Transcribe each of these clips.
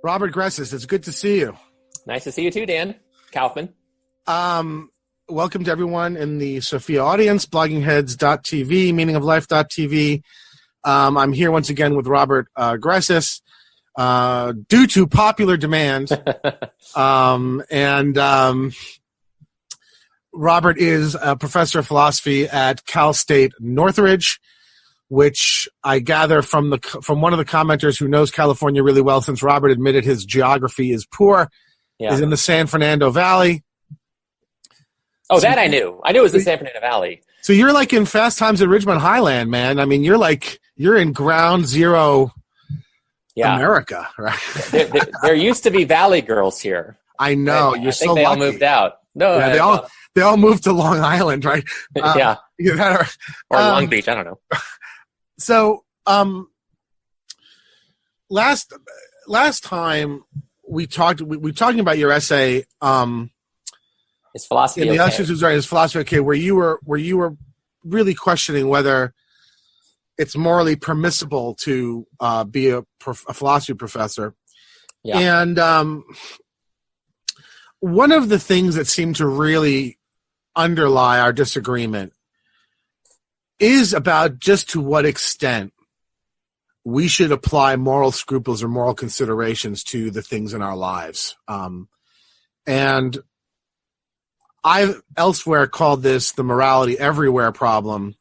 Robert Gressis, it's good to see you. Nice to see you too, Dan. Kaufman. Welcome to everyone in the Sophia audience, bloggingheads.tv, meaningoflife.tv. I'm here once again with Robert Gressis due to popular demand. Robert is a professor of philosophy at Cal State Northridge, which I gather from one of the commenters who knows California really well, since Robert admitted his geography is poor, is in the San Fernando Valley. Oh, so, that I knew. I knew it was the San Fernando Valley. So you're like in Fast Times at Ridgemont Highland, man. I mean, you're in ground zero America, right? There used to be Valley girls here. I know. I think they all moved out. No, yeah, they all moved to Long Island, right? Yeah. Or Long Beach. I don't know. So, last time we talking about your essay, is philosophy in the okay? Is philosophy okay? Where you were really questioning whether it's morally permissible to be a philosophy professor, and one of the things that seemed to really underlie our disagreement is about just to what extent we should apply moral scruples or moral considerations to the things in our lives. And I've elsewhere called this the morality everywhere problem.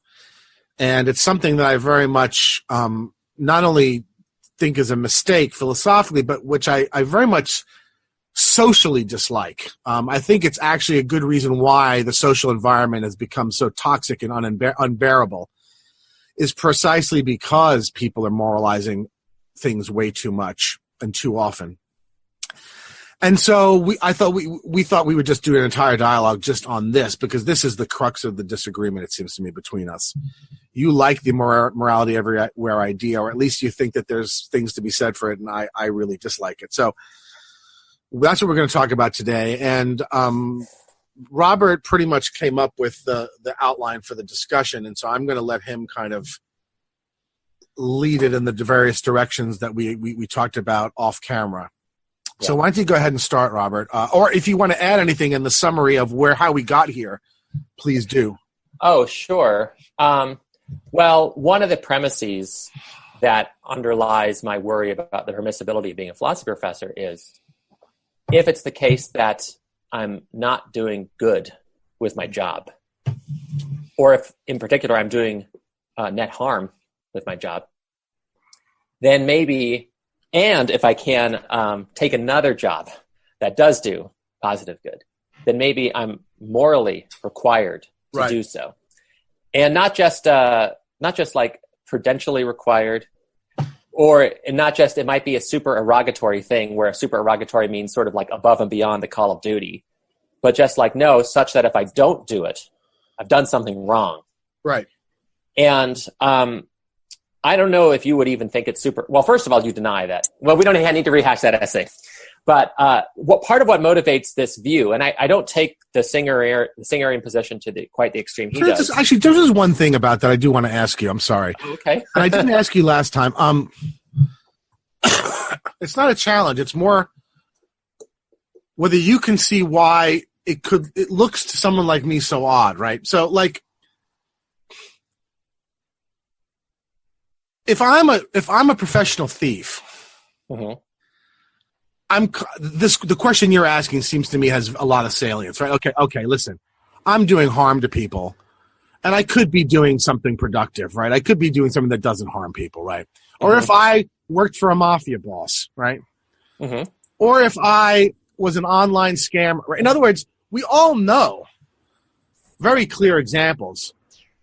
And it's something that I very much not only think is a mistake philosophically, but which I very much socially dislike. I think it's actually a good reason why the social environment has become so toxic and unbearable, is precisely because people are moralizing things way too much and too often. And so I thought we would just do an entire dialogue just on this, because this is the crux of the disagreement, it seems to me, between us. You like the morality everywhere idea, or at least you think that there's things to be said for it, and I really dislike it. So that's what we're going to talk about today. And Robert pretty much came up with the outline for the discussion, and so I'm going to let him kind of lead it in the various directions that we talked about off camera. Yeah. So why don't you go ahead and start, Robert? Or if you want to add anything in the summary of how we got here, please do. Oh, sure. Well, one of the premises that underlies my worry about the permissibility of being a philosophy professor is, if it's the case that I'm not doing good with my job, or if in particular I'm doing net harm with my job, then maybe, and if I can take another job that does do positive good, then maybe I'm morally required to do so. And not just like prudentially required, or not just, it might be a supererogatory thing where supererogatory means sort of like above and beyond the call of duty, but just like, no, such that if I don't do it, I've done something wrong. Right. And I don't know if you would even think it's well, first of all, you deny that. Well, we don't need to rehash that essay. But what part of what motivates this view, and I don't take the Singerian position to quite the extreme he does. Actually, there's just one thing about that I do want to ask you. I'm sorry. Okay. And I didn't ask you last time. It's not a challenge. It's more whether you can see why it looks to someone like me so odd, right? So, like, if I'm a professional thief, mm-hmm. The question you're asking seems to me has a lot of salience, right? Okay, listen. I'm doing harm to people, and I could be doing something productive, right? I could be doing something that doesn't harm people, right? Mm-hmm. Or if I worked for a mafia boss, right? Mm-hmm. Or if I was an online scammer. Right? In other words, we all know very clear examples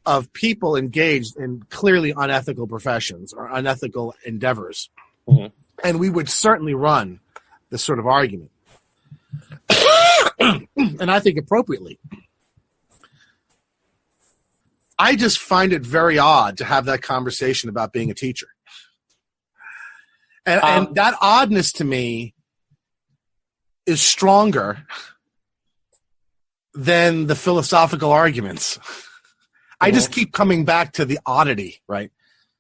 of people engaged in clearly unethical professions or unethical endeavors. Mm-hmm. And we would certainly run this sort of argument. And I think appropriately. I just find it very odd to have that conversation about being a teacher. And that oddness to me is stronger than the philosophical arguments. I just keep coming back to the oddity, right?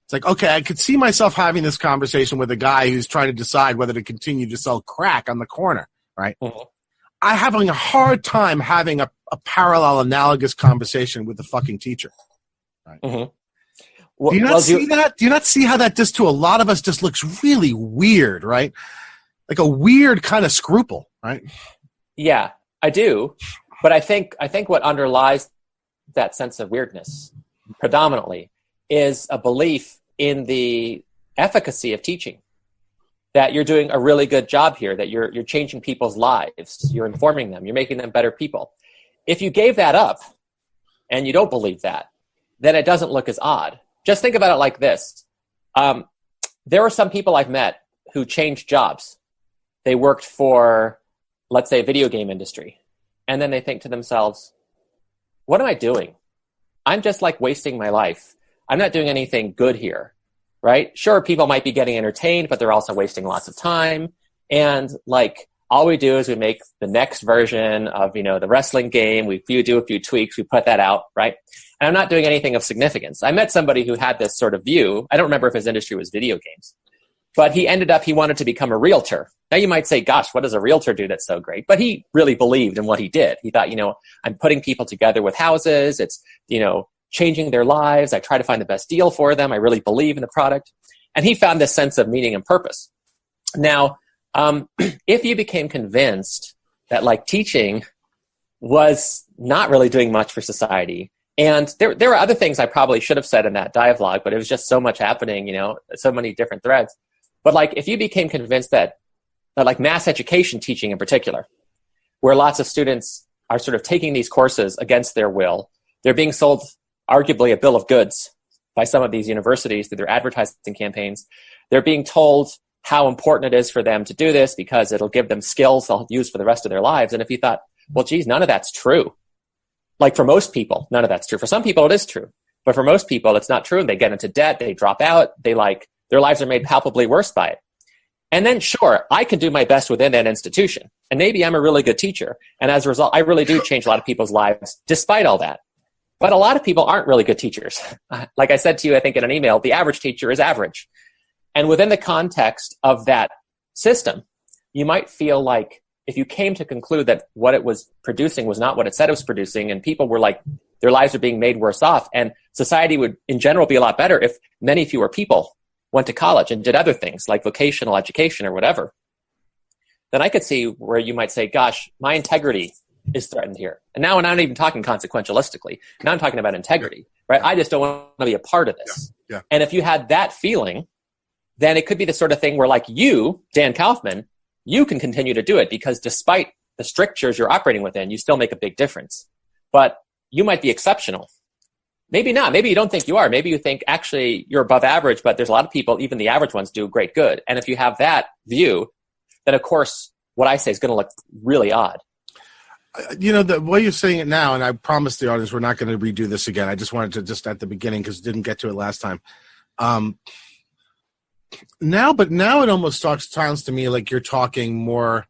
It's like, okay, I could see myself having this conversation with a guy who's trying to decide whether to continue to sell crack on the corner, right? Mm-hmm. I'm having a hard time having a parallel, analogous conversation with the fucking teacher. Right? Mm-hmm. Well, do you not see that? Do you not see how that just to a lot of us just looks really weird, right? Like a weird kind of scruple, right? Yeah, I do. But I think what underlies that sense of weirdness predominantly is a belief in the efficacy of teaching. That you're doing a really good job here, that you're changing people's lives, you're informing them, you're making them better people. If you gave that up and you don't believe that, then it doesn't look as odd. Just think about it like this. There are some people I've met who changed jobs. They worked for, let's say, a video game industry. And then they think to themselves, what am I doing? I'm just like wasting my life. I'm not doing anything good here. Right? Sure, people might be getting entertained, but they're also wasting lots of time. And like, all we do is we make the next version of, the wrestling game. We do a few tweaks. We put that out, right? And I'm not doing anything of significance. I met somebody who had this sort of view. I don't remember if his industry was video games, but he wanted to become a realtor. Now you might say, gosh, what does a realtor do that's so great? But he really believed in what he did. He thought, I'm putting people together with houses. It's, changing their lives. I try to find the best deal for them. I really believe in the product. And he found this sense of meaning and purpose. Now, if you became convinced that like teaching was not really doing much for society, and there were other things I probably should have said in that dialogue, but it was just so much happening, so many different threads. But like, if you became convinced that like mass education teaching in particular, where lots of students are sort of taking these courses against their will, they're being sold arguably a bill of goods by some of these universities through their advertising campaigns. They're being told how important it is for them to do this because it'll give them skills they'll use for the rest of their lives. And if you thought, well, geez, none of that's true. Like for most people, none of that's true. For some people, it is true. But for most people, it's not true. They get into debt. They drop out. Their lives are made palpably worse by it. And then, sure, I can do my best within that institution. And maybe I'm a really good teacher. And as a result, I really do change a lot of people's lives despite all that. But a lot of people aren't really good teachers. Like I said to you, I think in an email, the average teacher is average. And within the context of that system, you might feel like if you came to conclude that what it was producing was not what it said it was producing, and people were like, their lives are being made worse off, and society would in general be a lot better if many fewer people went to college and did other things like vocational education or whatever, then I could see where you might say, gosh, my integrity is threatened here. And now I'm not even talking consequentialistically. Now I'm talking about integrity, right? I just don't want to be a part of this. Yeah. And if you had that feeling, then it could be the sort of thing where like you, Dan Kaufman, you can continue to do it because despite the strictures you're operating within, you still make a big difference. But you might be exceptional. Maybe not. Maybe you don't think you are. Maybe you think actually you're above average, but there's a lot of people, even the average ones, do great good. And if you have that view, then of course what I say is going to look really odd. The way you're saying it now, and I promised the audience we're not going to redo this again. I just wanted to just at the beginning because didn't get to it last time. Now it almost sounds to me like you're talking more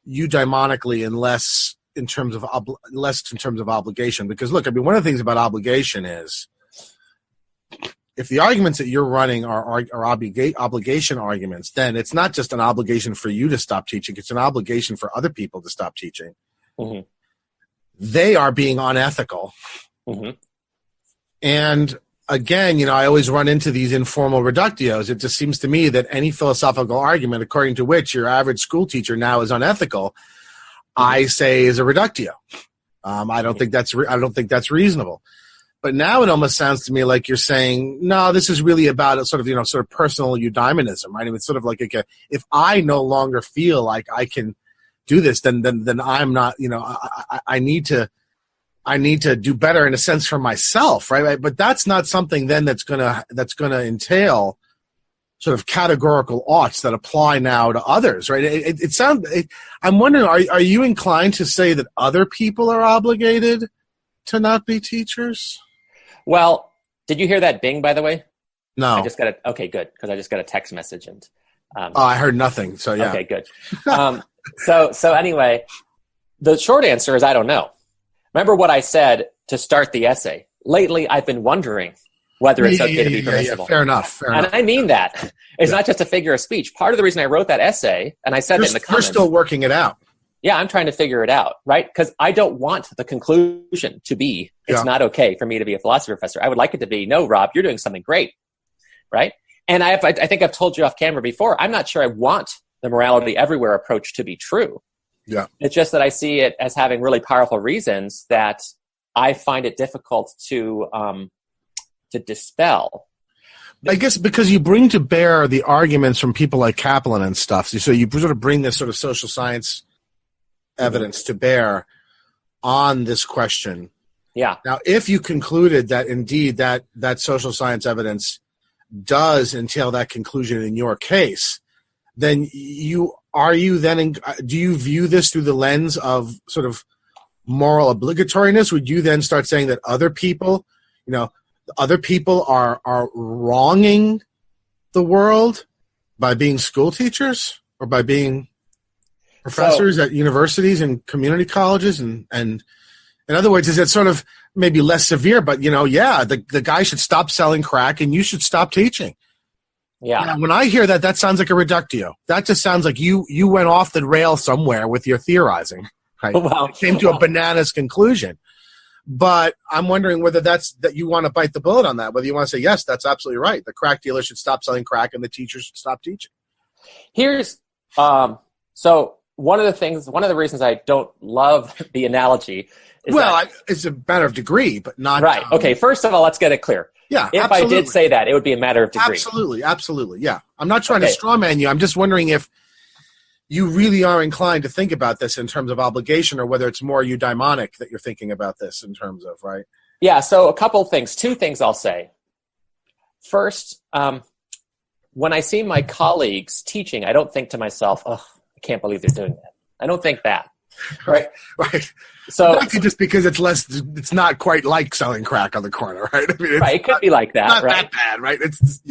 eudaimonically and less in terms of obligation. Because look, I mean, one of the things about obligation is if the arguments that you're running are obligation arguments, then it's not just an obligation for you to stop teaching; it's an obligation for other people to stop teaching. Mm-hmm. They are being unethical. Mm-hmm. And again, I always run into these informal reductios. It just seems to me that any philosophical argument according to which your average school teacher now is unethical, I say is a reductio. I don't think that's reasonable. But now it almost sounds to me like you're saying, no, this is really about a sort of personal eudaimonism, right? I mean, it's sort of like if I no longer feel like I can do this, then I'm not, I need to do better in a sense for myself, right? But that's not something then that's gonna entail sort of categorical oughts that apply now to others, right? I'm wondering, are you inclined to say that other people are obligated to not be teachers? Well, did you hear that bing, by the way? No. Okay, good, because I just got a text message and. I heard nothing. So yeah. Okay, good. So anyway, the short answer is I don't know. Remember what I said to start the essay. Lately, I've been wondering whether it's okay to be permissible. Fair enough. And I mean that. It's not just a figure of speech. Part of the reason I wrote that essay, and I said it in the comments. You're still working it out. Yeah, I'm trying to figure it out, right? Because I don't want the conclusion to be, it's not okay for me to be a philosophy professor. I would like it to be, no, Rob, you're doing something great, right? And I think I've told you off camera before, I'm not sure I want the morality everywhere approach to be true. Yeah. It's just that I see it as having really powerful reasons that I find it difficult to dispel. I guess because you bring to bear the arguments from people like Kaplan and stuff. So you sort of bring this sort of social science evidence to bear on this question. Yeah. Now, if you concluded that indeed that social science evidence does entail that conclusion in your case, then do you view this through the lens of sort of moral obligatoriness? Would you then start saying that other people are wronging the world by being school teachers or by being professors at universities and community colleges? And in other words, is it sort of maybe less severe, but the guy should stop selling crack and you should stop teaching. Yeah. When I hear that sounds like a reductio. That just sounds like you went off the rail somewhere with your theorizing. Right? Well, came to a bananas conclusion. But I'm wondering whether that you want to bite the bullet on that, whether you want to say, yes, that's absolutely right. The crack dealer should stop selling crack and the teacher should stop teaching. Here's so one of the reasons I don't love the analogy is it's a matter of degree, but not right. Okay, first of all, let's get it clear. Yeah, if absolutely. I did say that, it would be a matter of degree. Absolutely. Yeah, I'm not trying to strawman you. I'm just wondering if you really are inclined to think about this in terms of obligation, or whether it's more eudaimonic that you're thinking about this in terms of, right? Yeah. So a couple of things. Two things I'll say. First, when I see my colleagues teaching, I don't think to myself, "Oh, I can't believe they're doing that." I don't think that. Right. So just because it's not quite like selling crack on the corner, right? I mean, it could be like that, not right? That bad, right? It's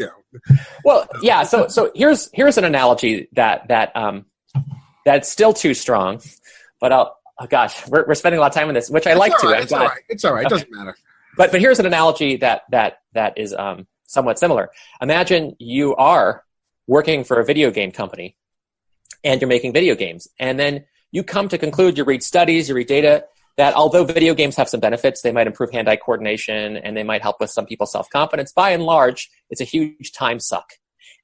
Well, yeah. So here's an analogy that's still too strong, but we're spending a lot of time on this, which I like to. It's all right. It's all right. It doesn't matter. But here's an analogy that is somewhat similar. Imagine you are working for a video game company, and you're making video games, and then you come to conclude, you read studies, you read data, that although video games have some benefits, they might improve hand-eye coordination, and they might help with some people's self-confidence, by and large, it's a huge time suck.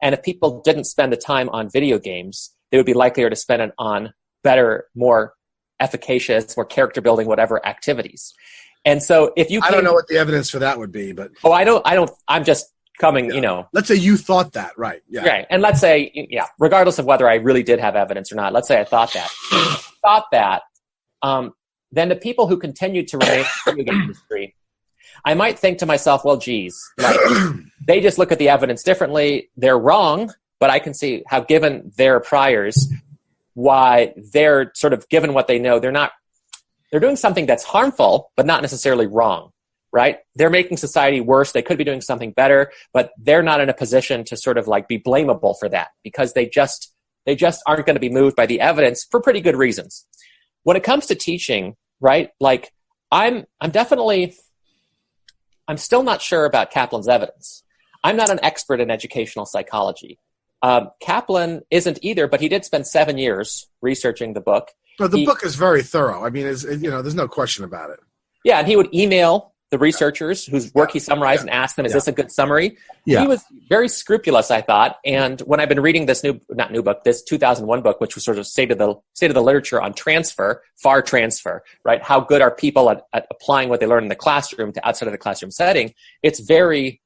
And if people didn't spend the time on video games, they would be likelier to spend it on better, more efficacious, more character-building, whatever activities. And so if you I don't know what the evidence for that would be, but... Oh, I don't, I'm just coming, Let's say you thought that, right? Yeah. Right. And let's say, regardless of whether I really did have evidence or not, let's say I thought that. Then the people who continued to remain in the video game industry, I might think to myself, well, geez, they just look at the evidence differently. They're wrong, but I can see how, given their priors, why they're sort of, given what they know, they're doing something that's harmful, but not necessarily wrong. Right? They're making society worse. They could be doing something better, but they're not in a position to sort of be blamable for that, because they just aren't going to be moved by the evidence for pretty good reasons. When it comes to teaching, right? I'm still not sure about Kaplan's evidence. I'm not an expert in educational psychology. Kaplan isn't either, but he did spend 7 years researching the book. But the book is very thorough. I mean, there's no question about it. Yeah, and he would email the researchers whose work he summarized and asked them, is this a good summary? Yeah. He was very scrupulous, I thought. And when I've been reading this this 2001 book, which was sort of state of the literature on transfer, far transfer, right? How good are people at applying what they learn in the classroom to outside of the classroom setting? It's very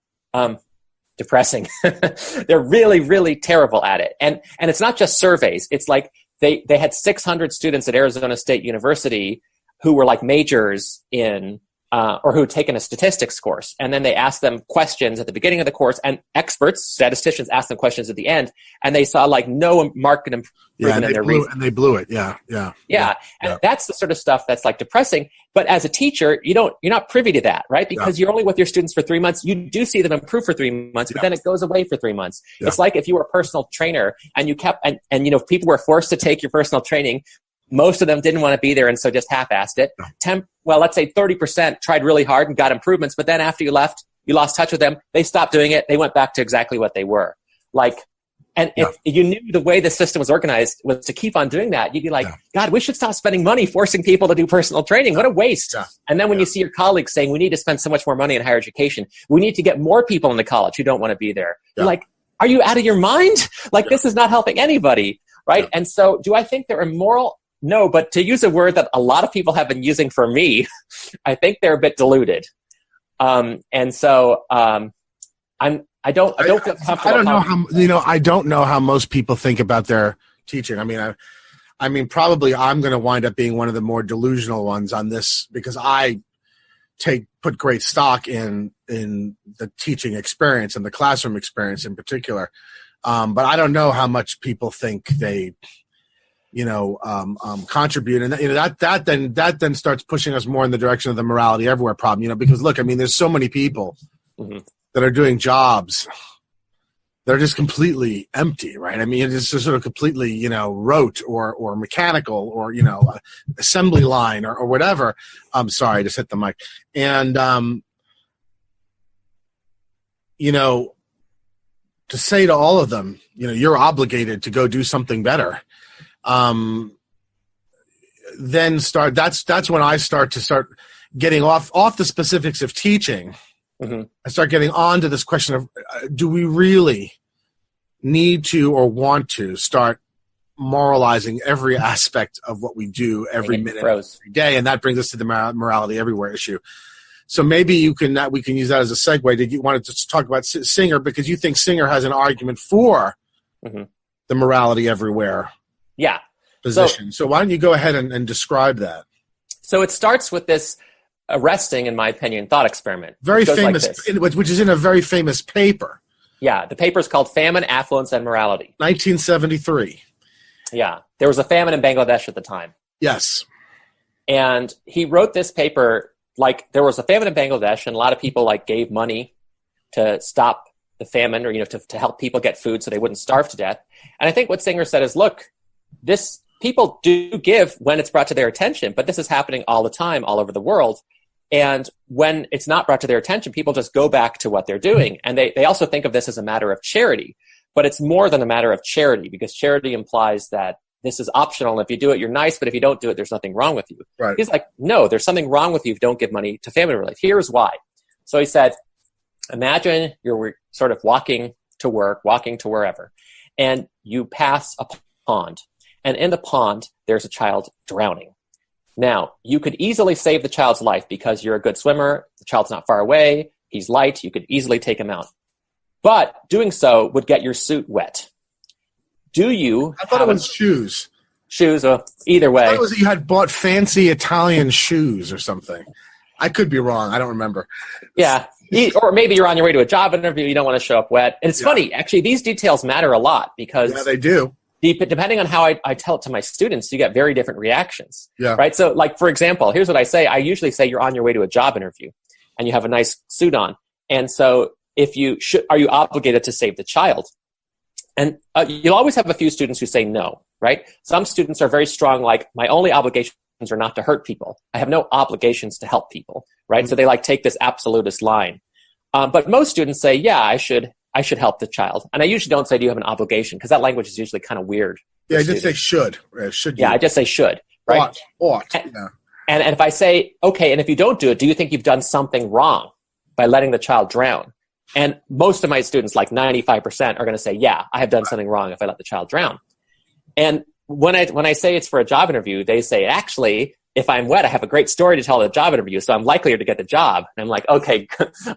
depressing. They're really, really terrible at it. And it's not just surveys. It's like they had 600 students at Arizona State University who were majors in or who had taken a statistics course. And then they asked them questions at the beginning of the course, and experts, statisticians, asked them questions at the end, and they saw no marked improvement in their reasoning. And they blew it. Yeah. And that's the sort of stuff that's depressing. But as a teacher, you're not privy to that, right? Because you're only with your students for 3 months. You do see them improve for 3 months, but then it goes away for 3 months. Yeah. It's like if you were a personal trainer and you kept, and people were forced to take your personal training. Most of them didn't want to be there, and so just half-assed it. Let's say 30% tried really hard and got improvements, but then after you left, you lost touch with them, they stopped doing it, they went back to exactly what they were. If you knew the way the system was organized was to keep on doing that, you'd be like, God, we should stop spending money forcing people to do personal training. What a waste. Yeah. And then when you see your colleagues saying, we need to spend so much more money in higher education, we need to get more people into college who don't want to be there. You're like, are you out of your mind? This is not helping anybody, right? And so do I think they're immoral? No, but to use a word that a lot of people have been using for me, I think they're a bit diluted. I don't feel comfortable. I don't know how most people think about their teaching. I mean, probably I'm going to wind up being one of the more delusional ones on this because I put great stock in the teaching experience and the classroom experience in particular. But I don't know how much people think they, contribute, and that then starts pushing us more in the direction of the morality everywhere problem. Because look, there's so many people. Mm-hmm. that are doing jobs that are just completely empty, right? It's just sort of completely, rote or mechanical or, assembly line or whatever. I'm sorry, I just hit the mic. And, to say to all of them, you're obligated to go do something better. Then that's when I start getting off the specifics of teaching. Mm-hmm. I start getting on to this question of, do we really need to or want to start moralizing every aspect of what we do every minute, every day? And that brings us to the morality everywhere issue. So maybe we can use that as a segue. Did you want to talk about Singer because you think Singer has an argument for the morality everywhere position. So why don't you go ahead and describe that? So it starts with this arresting, in my opinion, thought experiment. Very famous, which is in a very famous paper. Yeah, the paper is called Famine, Affluence, and Morality. 1973. Yeah, there was a famine in Bangladesh at the time. Yes. And he wrote this paper, there was a famine in Bangladesh, and a lot of people, gave money to stop the famine or, to help people get food so they wouldn't starve to death. And I think what Singer said is, look, people do give when it's brought to their attention, but this is happening all the time, all over the world. And when it's not brought to their attention, people just go back to what they're doing. And they also think of this as a matter of charity. But it's more than a matter of charity, because charity implies that this is optional. And if you do it, you're nice. But if you don't do it, there's nothing wrong with you. Right. He's like, no, there's something wrong with you if you don't give money to famine relief. Here's why. So he said, imagine you're sort of walking to work, walking to wherever, and you pass a pond. And in the pond, there's a child drowning. Now, you could easily save the child's life because you're a good swimmer, the child's not far away, he's light, you could easily take him out. But doing so would get your suit wet. I thought it was shoes. Shoes, either way. I thought it was you had bought fancy Italian shoes or something. I could be wrong, I don't remember. Yeah, or maybe you're on your way to a job interview, you don't want to show up wet. And it's funny, actually, these details matter a lot because... Yeah, they do. Depending on how I tell it to my students, you get very different reactions. Yeah. Right. So, for example, here's what I say. I usually say you're on your way to a job interview, and you have a nice suit on. And so, are you obligated to save the child? And you'll always have a few students who say no. Right. Some students are very strong. My only obligations are not to hurt people. I have no obligations to help people. Right. Mm-hmm. So they take this absolutist line. But most students say, yeah, I should help the child. And I usually don't say, do you have an obligation? Because that language is usually kind of weird. Yeah, I just say should. Should you? Yeah, I just say should. Right? Ought. Yeah. And if I say, okay, and if you don't do it, do you think you've done something wrong by letting the child drown? And most of my students, 95%, are going to say, yeah, I have done something wrong if I let the child drown. And when I say it's for a job interview, they say, actually, if I'm wet, I have a great story to tell at a job interview, so I'm likelier to get the job. And I'm like, okay,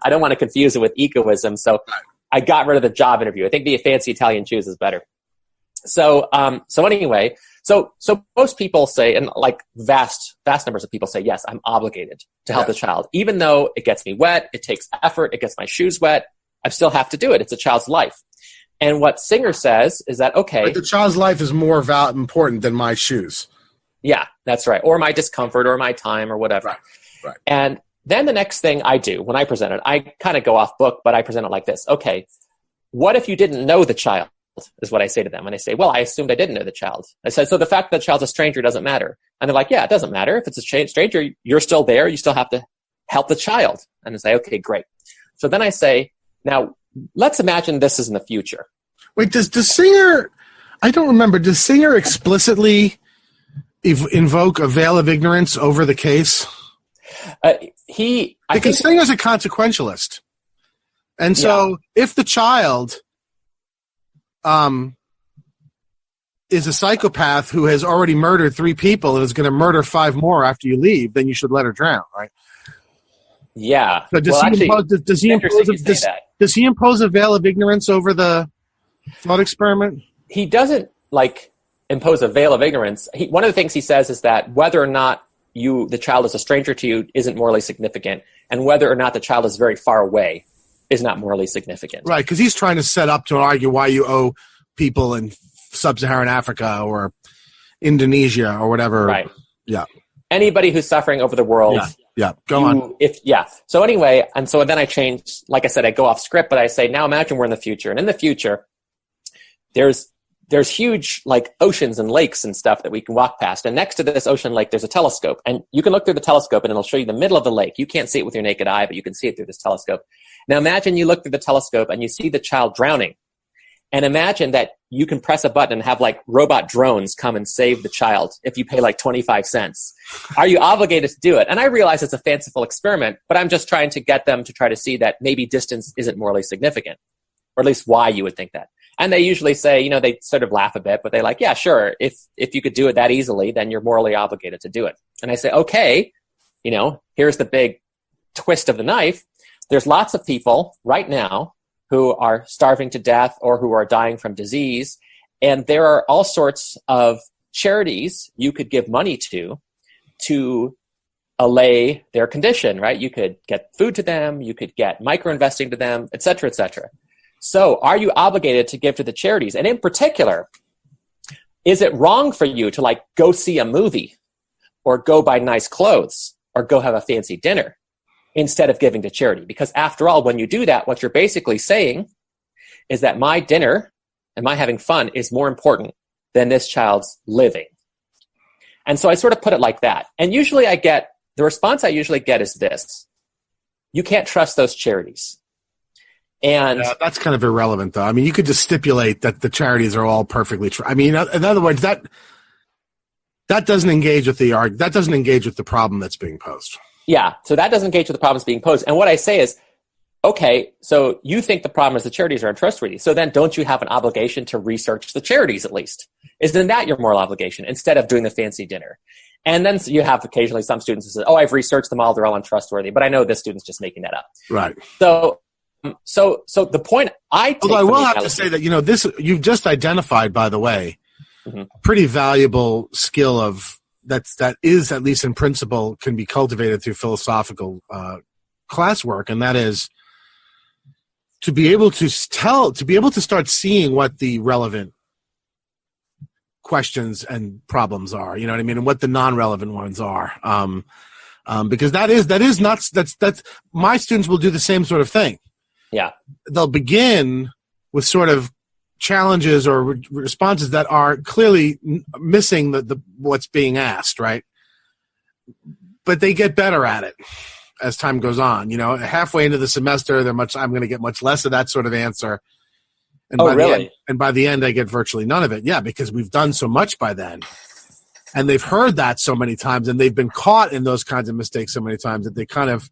I don't want to confuse it with egoism, so I got rid of the job interview. I think the fancy Italian shoes is better. So anyway, so most people say, and vast numbers of people say, yes, I'm obligated to help the child. Even though it gets me wet, it takes effort, it gets my shoes wet, I still have to do it. It's a child's life. And what Singer says is that, okay. But the child's life is more important than my shoes. Yeah, that's right. Or my discomfort or my time or whatever. Right. And then the next thing I do when I present it, I kind of go off book, but I present it like this. Okay, what if you didn't know the child, is what I say to them. And I say, well, I assumed I didn't know the child. I said, so the fact that the child's a stranger doesn't matter. And they're like, yeah, it doesn't matter. If it's a stranger, you're still there. You still have to help the child. And I say, okay, great. So then I say, now let's imagine this is in the future. Wait, does Singer, I don't remember, does Singer explicitly invoke a veil of ignorance over the case? Because Singer's a consequentialist. And so if the child is a psychopath who has already murdered 3 people and is going to murder 5 more after you leave, then you should let her drown, right? Yeah. So does he impose a veil of ignorance over the thought experiment? He doesn't impose a veil of ignorance. One of the things he says is that whether or not the child is a stranger to you isn't morally significant, and whether or not the child is very far away is not morally significant. Right, because he's trying to set up to argue why you owe people in sub-Saharan Africa or Indonesia or whatever. Right. Yeah. Anybody who's suffering over the world. Yeah. Go on. So anyway, and so then I change, like I said, I go off script, but I say, now imagine we're in the future. And in the future, there's huge oceans and lakes and stuff that we can walk past. And next to this ocean lake, there's a telescope. And you can look through the telescope and it'll show you the middle of the lake. You can't see it with your naked eye, but you can see it through this telescope. Now imagine you look through the telescope and you see the child drowning. And imagine that you can press a button and have robot drones come and save the child if you pay 25 cents. Are you obligated to do it? And I realize it's a fanciful experiment, but I'm just trying to get them to try to see that maybe distance isn't morally significant, or at least why you would think that. And they usually say, they sort of laugh a bit, but they're like, yeah, sure. If you could do it that easily, then you're morally obligated to do it. And I say, okay, here's the big twist of the knife. There's lots of people right now who are starving to death or who are dying from disease. And there are all sorts of charities you could give money to allay their condition, right? You could get food to them, you could get micro-investing to them, et cetera, et cetera. So are you obligated to give to the charities? And in particular, is it wrong for you to go see a movie or go buy nice clothes or go have a fancy dinner instead of giving to charity? Because after all, when you do that, what you're basically saying is that my dinner and my having fun is more important than this child's living. And so I sort of put it like that. And usually the response I usually get is this: you can't trust those charities. And that's kind of irrelevant, though. I mean, you could just stipulate that the charities are all perfectly true. I mean, in other words, that doesn't engage with that doesn't engage with the problem that's being posed. Yeah, so that doesn't engage with the problems being posed. And what I say is, okay, so you think the problem is the charities are untrustworthy. So then don't you have an obligation to research the charities at least? Isn't that your moral obligation instead of doing the fancy dinner? And then you have occasionally some students who say, oh, I've researched them all, they're all untrustworthy. But I know this student's just making that up. Right. So the point I take Although I will have to say that, this you've just identified, by the way, a pretty valuable skill that is, at least in principle, can be cultivated through philosophical classwork, and that is to be able to start seeing what the relevant questions and problems are, you know what I mean, and what the non-relevant ones are. Because that's my students will do the same sort of thing. Yeah. They'll begin with sort of challenges or responses that are clearly missing the what's being asked, right? But they get better at it as time goes on. Halfway into the semester, I'm going to get much less of that sort of answer. And by the end, I get virtually none of it. Yeah, because we've done so much by then. And they've heard that so many times, and they've been caught in those kinds of mistakes so many times that they kind of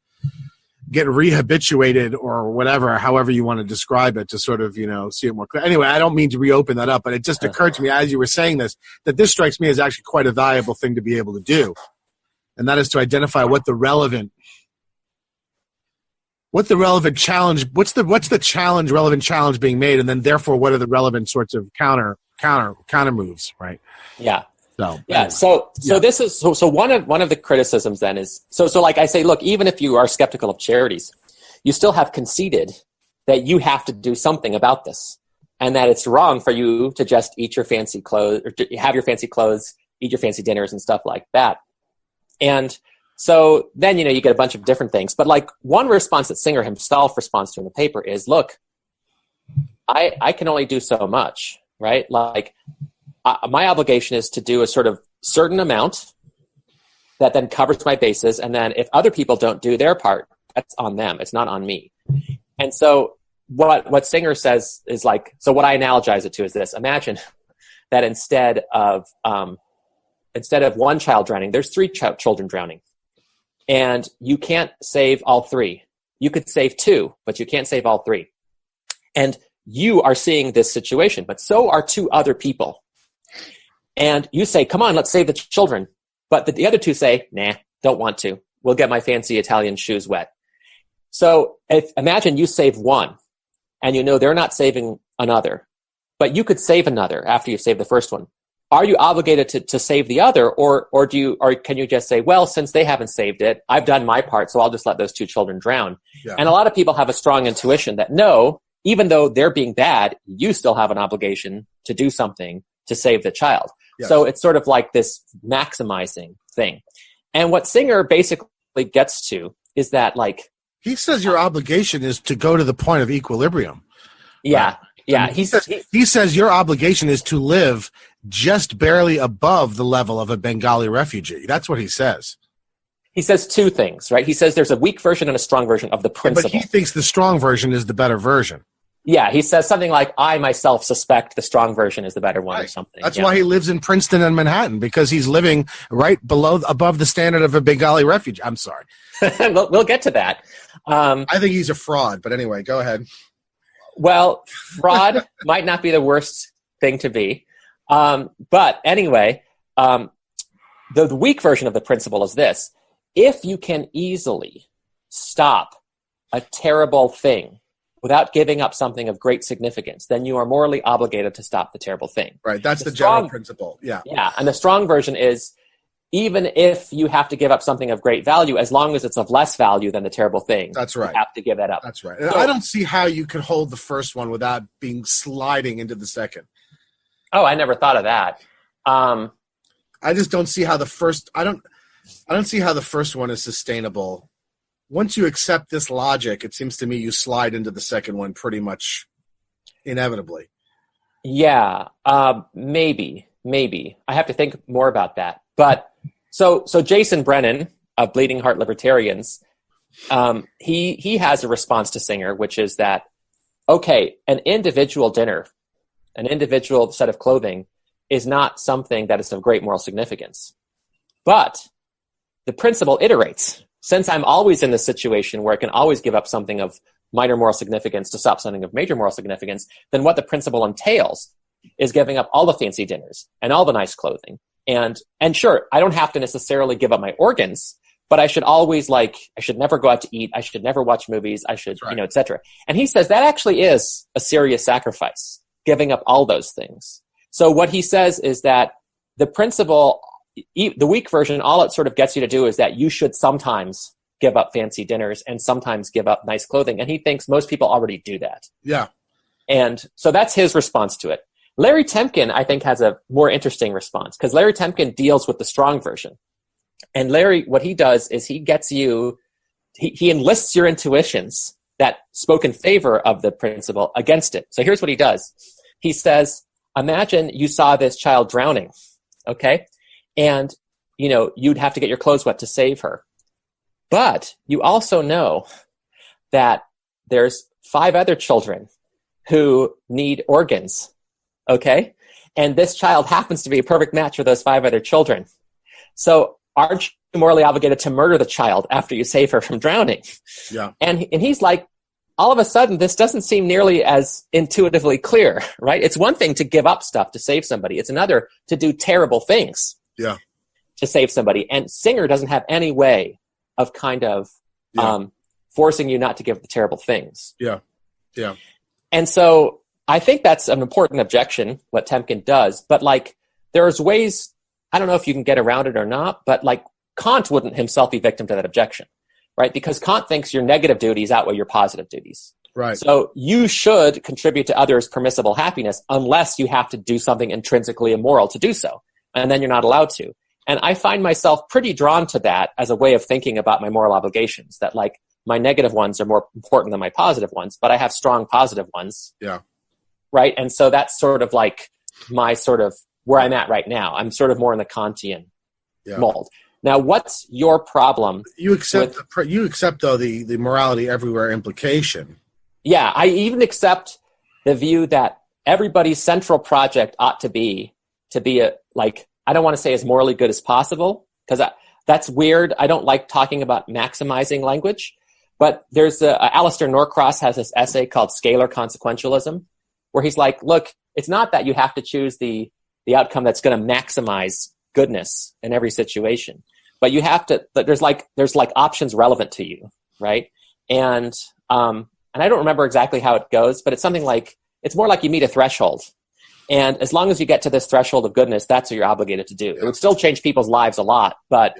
get rehabituated or whatever, however you want to describe it, to sort of, see it more clear. Anyway, I don't mean to reopen that up, but it just occurred to me as you were saying this, that this strikes me as actually quite a valuable thing to be able to do. And that is to identify what's the relevant challenge, what's the relevant challenge being made, and then therefore what are the relevant sorts of counter moves, right? Yeah. So yeah. Anyway. This is one of the criticisms then is so like I say, look, even if you are skeptical of charities, you still have conceded that you have to do something about this, and that it's wrong for you to just eat your fancy clothes or to have your fancy clothes, eat your fancy dinners and stuff like that. And so then you get a bunch of different things. But one response that Singer himself responds to in the paper is, look, I can only do so much, right? My obligation is to do a sort of certain amount that then covers my bases. And then if other people don't do their part, that's on them. It's not on me. And so what Singer says is like, so what I analogize it to is this. Imagine that instead of one child drowning, there's three children drowning. And you can't save all three. You could save two, but you can't save all three. And you are seeing this situation, but so are two other people. And you say, come on, let's save the children. But the other two say, nah, don't want to. We'll get my fancy Italian shoes wet. So imagine you save one, and you know they're not saving another. But you could save another after you save the first one. Are you obligated to save the other, or can you just say, well, since they haven't saved it, I've done my part, so I'll just let those two children drown? Yeah. And a lot of people have a strong intuition that no, even though they're being bad, you still have an obligation to do something to save the child. Yes. So it's sort of like this maximizing thing. And what Singer basically gets to is that, like, he says your obligation is to go to the point of equilibrium. Yeah. Right? Yeah. He says your obligation is to live just barely above the level of a Bengali refugee. That's what he says. He says two things, right? He says there's a weak version and a strong version of the principle. But he thinks the strong version is the better version. Yeah, he says something like, I myself suspect the strong version is the better one, right, or something. That's why he lives in Princeton and Manhattan, because he's living right above the standard of a Bengali refugee. I'm sorry. We'll get to that. I think he's a fraud, but anyway, go ahead. Well, fraud might not be the worst thing to be. But anyway, the weak version of the principle is this. If you can easily stop a terrible thing without giving up something of great significance, then you are morally obligated to stop the terrible thing. Right, that's the general principle, yeah. Yeah, and the strong version is, even if you have to give up something of great value, as long as it's of less value than the terrible thing, that's right, you have to give that up. That's right. So, I don't see how you could hold the first one without being sliding into the second. Oh, I never thought of that. I just don't see how the first, I don't see how the first one is sustainable. Once you accept this logic, it seems to me you slide into the second one pretty much inevitably. Yeah, maybe. I have to think more about that. But so Jason Brennan of Bleeding Heart Libertarians, he has a response to Singer, which is that, okay, an individual dinner, an individual set of clothing is not something that is of great moral significance. But the principle iterates. Since I'm always in this situation where I can always give up something of minor moral significance to stop something of major moral significance, then what the principle entails is giving up all the fancy dinners and all the nice clothing. And sure, I don't have to necessarily give up my organs, but I should always, I should never go out to eat. I should never watch movies. I should, right, et cetera. And he says that actually is a serious sacrifice, giving up all those things. So what he says is that the principle, the weak version, all it sort of gets you to do is that you should sometimes give up fancy dinners and sometimes give up nice clothing. And he thinks most people already do that. Yeah. And so that's his response to it. Larry Temkin, I think, has a more interesting response, because Larry Temkin deals with the strong version. And Larry, what he does is he gets you, he enlists your intuitions that spoke in favor of the principle against it. So here's what he does. He says, imagine you saw this child drowning, okay? And, you'd have to get your clothes wet to save her. But you also know that there's 5 other children who need organs, okay? And this child happens to be a perfect match for those 5 other children. So aren't you morally obligated to murder the child after you save her from drowning? Yeah. And he's like, all of a sudden, this doesn't seem nearly as intuitively clear, right? It's one thing to give up stuff to save somebody. It's another to do terrible things. Yeah. To save somebody. And Singer doesn't have any way of kind of forcing you not to give the terrible things. Yeah. Yeah. And so I think that's an important objection, what Temkin does. But there's ways, I don't know if you can get around it or not, but Kant wouldn't himself be victim to that objection, right? Because Kant thinks your negative duties outweigh your positive duties. Right. So you should contribute to others' permissible happiness unless you have to do something intrinsically immoral to do so. And then you're not allowed to. And I find myself pretty drawn to that as a way of thinking about my moral obligations, that my negative ones are more important than my positive ones, but I have strong positive ones. Yeah. Right. And so that's sort of my sort of where I'm at right now. I'm sort of more in the Kantian mold. Now, what's your problem? You accept though the morality everywhere implication. Yeah, I even accept the view that everybody's central project ought to be I don't want to say as morally good as possible, because that's weird. I don't like talking about maximizing language. But there's Alistair Norcross has this essay called Scalar Consequentialism, where he's like, look, it's not that you have to choose the outcome that's going to maximize goodness in every situation, but you have to. But there's options relevant to you, right? And I don't remember exactly how it goes, but it's something like it's more like you meet a threshold. And as long as you get to this threshold of goodness, that's what you're obligated to do. Yeah. It would still change people's lives a lot, but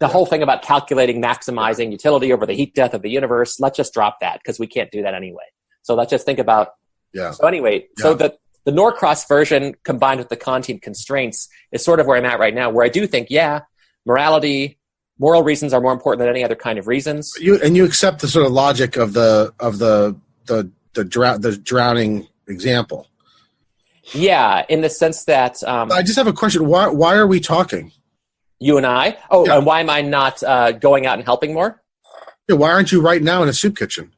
the whole thing about calculating, maximizing utility over the heat death of the universe, let's just drop that because we can't do that anyway. So let's just think about. Yeah. So anyway, so the Norcross version combined with the Kantian constraints is sort of where I'm at right now, where I do think, morality, moral reasons are more important than any other kind of reasons. You accept the sort of logic of the drowning example. Yeah, in the sense that... I just have a question. Why are we talking? You and I? Oh, and why am I not going out and helping more? Yeah, why aren't you right now in a soup kitchen?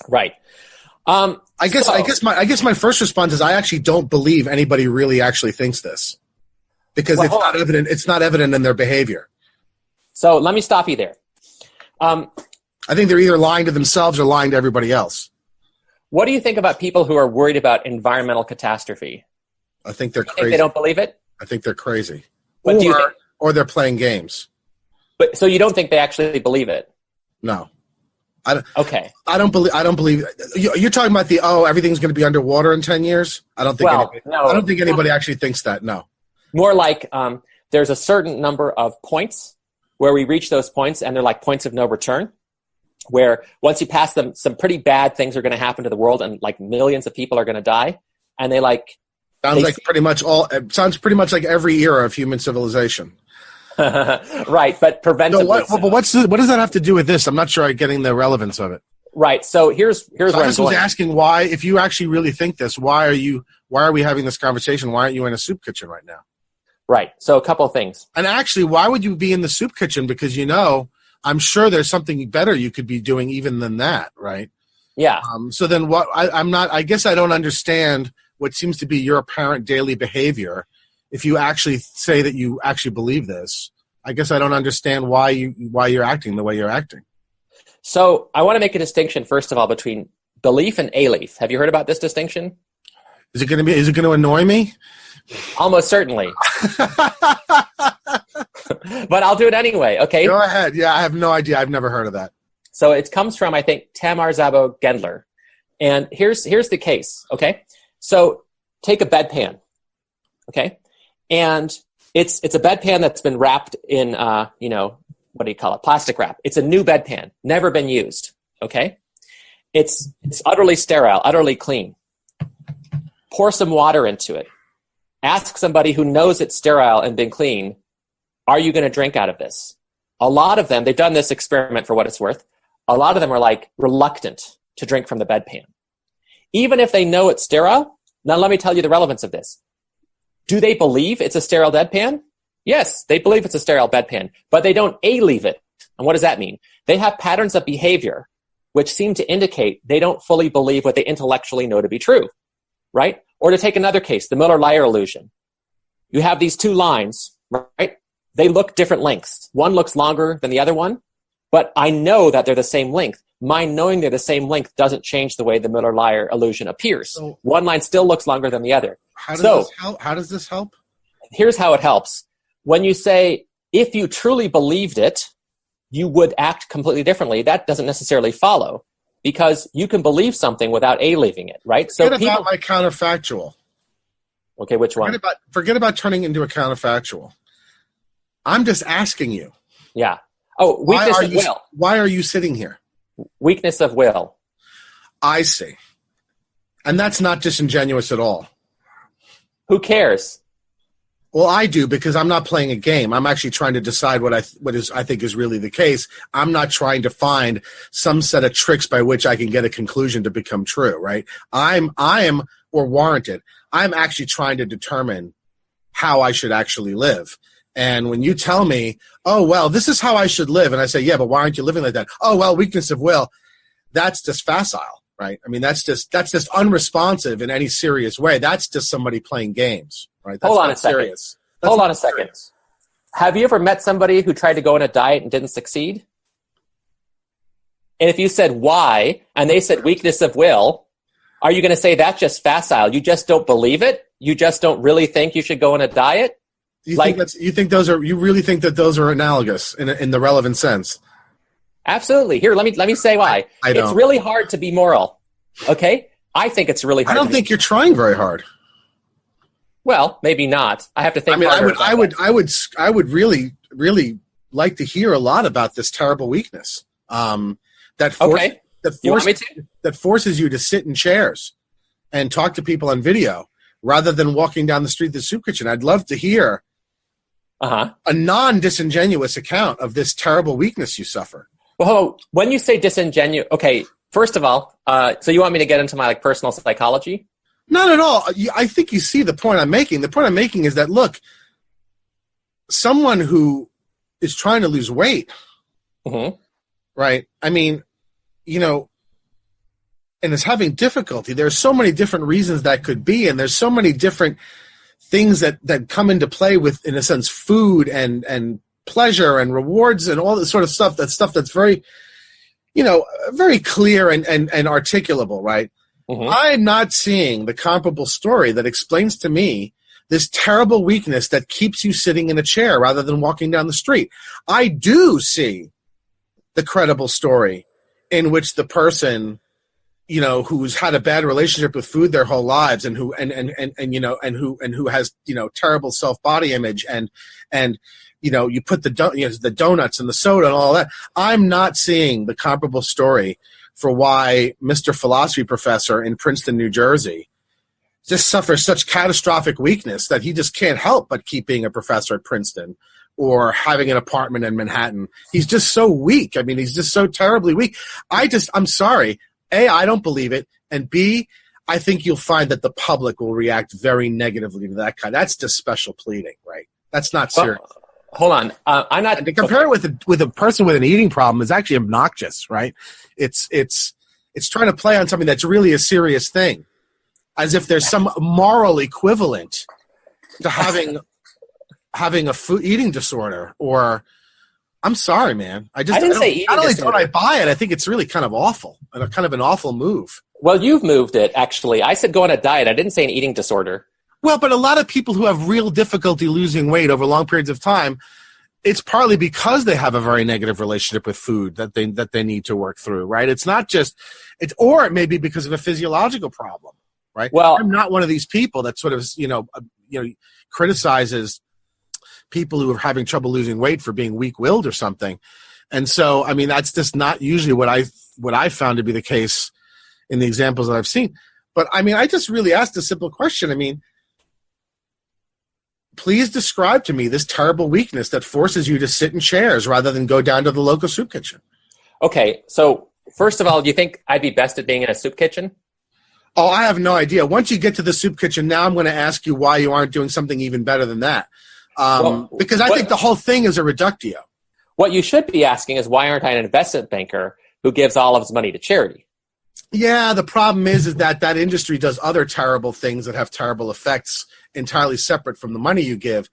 Right. I guess my first response is I actually don't believe anybody really actually thinks this. Because it's not evident in their behavior. So let me stop you there. I think they're either lying to themselves or lying to everybody else. What do you think about people who are worried about environmental catastrophe? I think they're crazy. Think they don't believe it? I think they're crazy. What do you think? Or they're playing games. But so you don't think they actually believe it? No. Okay. I don't believe. You're talking about everything's going to be underwater in 10 years? I don't think anybody actually thinks that. No. More like there's a certain number of points where we reach those points, and they're like points of no return, where once you pass them, some pretty bad things are going to happen to the world, and like millions of people are going to die, and sounds pretty much like every era of human civilization. Right, but preventively. So what does that have to do with this? I'm not sure I'm getting the relevance of it. Right. So here's where I'm going. I was asking why, if you actually really think this, why are we having this conversation? Why aren't you in a soup kitchen right now? Right. So a couple of things. And actually, why would you be in the soup kitchen? Because I'm sure there's something better you could be doing even than that, right? Yeah. So then what? I guess I don't understand what seems to be your apparent daily behavior. If you actually say that you actually believe this, I guess I don't understand why you're acting the way you're acting. So I want to make a distinction, first of all, between belief and a-leaf. Have you heard about this distinction? Is it going to annoy me? Almost certainly. But I'll do it anyway, okay? Go ahead. Yeah, I have no idea. I've never heard of that. So it comes from, I think, Tamar Szabo Gendler. And here's the case, okay? So take a bedpan, okay? And it's a bedpan that's been wrapped in, what do you call it? Plastic wrap. It's a new bedpan, never been used, okay? It's utterly sterile, utterly clean. Pour some water into it. Ask somebody who knows it's sterile and been clean, are you going to drink out of this? A lot of them, they've done this experiment for what it's worth. A lot of them are reluctant to drink from the bedpan. Even if they know it's sterile, now let me tell you the relevance of this. Do they believe it's a sterile bedpan? Yes, they believe it's a sterile bedpan, but they don't a-leave it. And what does that mean? They have patterns of behavior which seem to indicate they don't fully believe what they intellectually know to be true, right? Or to take another case, the Miller-Lyer illusion. You have these two lines, right? They look different lengths. One looks longer than the other one, but I know that they're the same length. My knowing they're the same length doesn't change the way the Miller-Lyer illusion appears. So, one line still looks longer than the other. How does this help? Here's how it helps. When you say, if you truly believed it, you would act completely differently. That doesn't necessarily follow, because you can believe something without a-leaving it, right? Forget about my counterfactual. Okay, which one? Forget about turning into a counterfactual. I'm just asking you. Yeah. Oh, weakness of will. Why are you sitting here? Weakness of will. I see. And that's not disingenuous at all. Who cares? Well, I do, because I'm not playing a game. I'm actually trying to decide what I think is really the case. I'm not trying to find some set of tricks by which I can get a conclusion to become true, right? Or warranted. I'm actually trying to determine how I should actually live. And when you tell me, oh, well, this is how I should live, and I say, yeah, but why aren't you living like that? Oh, well, weakness of will, that's just facile, right? I mean, that's just unresponsive in any serious way. That's just somebody playing games, right? That's Hold on not a second. serious. Hold on a second. Have you ever met somebody who tried to go on a diet and didn't succeed? And if you said why, and they said weakness of will, are you going to say that's just facile? You just don't believe it? You just don't really think you should go on a diet? You really think that those are analogous in the relevant sense? Absolutely. Here, let me say why. I don't. It's really hard to be moral. Okay? I think it's really hard. I don't think you're trying very hard. Well, maybe not. I have to think. I mean, harder I would really, really like to hear a lot about this terrible weakness. That forces you to sit in chairs and talk to people on video rather than walking down the street to the soup kitchen. I'd love to hear a non-disingenuous account of this terrible weakness you suffer. Well, when you say disingenuous, okay, first of all, so you want me to get into my personal psychology? Not at all. I think you see the point I'm making. The point I'm making is that, look, someone who is trying to lose weight, right? I mean, and is having difficulty. There's so many different reasons that could be, and there's so many different things that come into play with, in a sense, food and pleasure and rewards and all this sort of stuff. That's stuff that's very, very clear and articulable, right? I'm not seeing the comparable story that explains to me this terrible weakness that keeps you sitting in a chair rather than walking down the street. I do see the credible story in which the person, who's had a bad relationship with food their whole lives and who has, terrible self-body image and you put the donuts and the soda and all that. I'm not seeing the comparable story for why Mr. Philosophy Professor in Princeton, New Jersey just suffers such catastrophic weakness that he just can't help but keep being a professor at Princeton or having an apartment in Manhattan. He's just so weak. I mean, he's just so terribly weak. I'm sorry. A, I don't believe it. And B, I think you'll find that the public will react very negatively to that kind. That's just special pleading, right? That's not serious. Hold on. I'm not. And to compare it with a person with an eating problem is actually obnoxious, right? It's trying to play on something that's really a serious thing, as if there's some moral equivalent to having a food eating disorder. Or, I'm sorry, man. I didn't say eating disorder. Not only don't I buy it, I think it's really kind of awful and kind of an awful move. Well, you've moved it, actually. I said go on a diet. I didn't say an eating disorder. Well, but a lot of people who have real difficulty losing weight over long periods of time, it's partly because they have a very negative relationship with food that they need to work through, right? It's not just or it may be because of a physiological problem, right? Well, I'm not one of these people that sort of criticizes people who are having trouble losing weight for being weak-willed or something. And so, I mean, that's just not usually what I found to be the case in the examples that I've seen. But I mean, I just really asked a simple question. I mean, please describe to me this terrible weakness that forces you to sit in chairs rather than go down to the local soup kitchen. Okay, so first of all, do you think I'd be best at being in a soup kitchen? Oh, I have no idea. Once you get to the soup kitchen, now I'm going to ask you why you aren't doing something even better than that. Because I think the whole thing is a reductio. What you should be asking is, why aren't I an investment banker who gives all of his money to charity? Yeah, the problem is that industry does other terrible things that have terrible effects entirely separate from the money you give.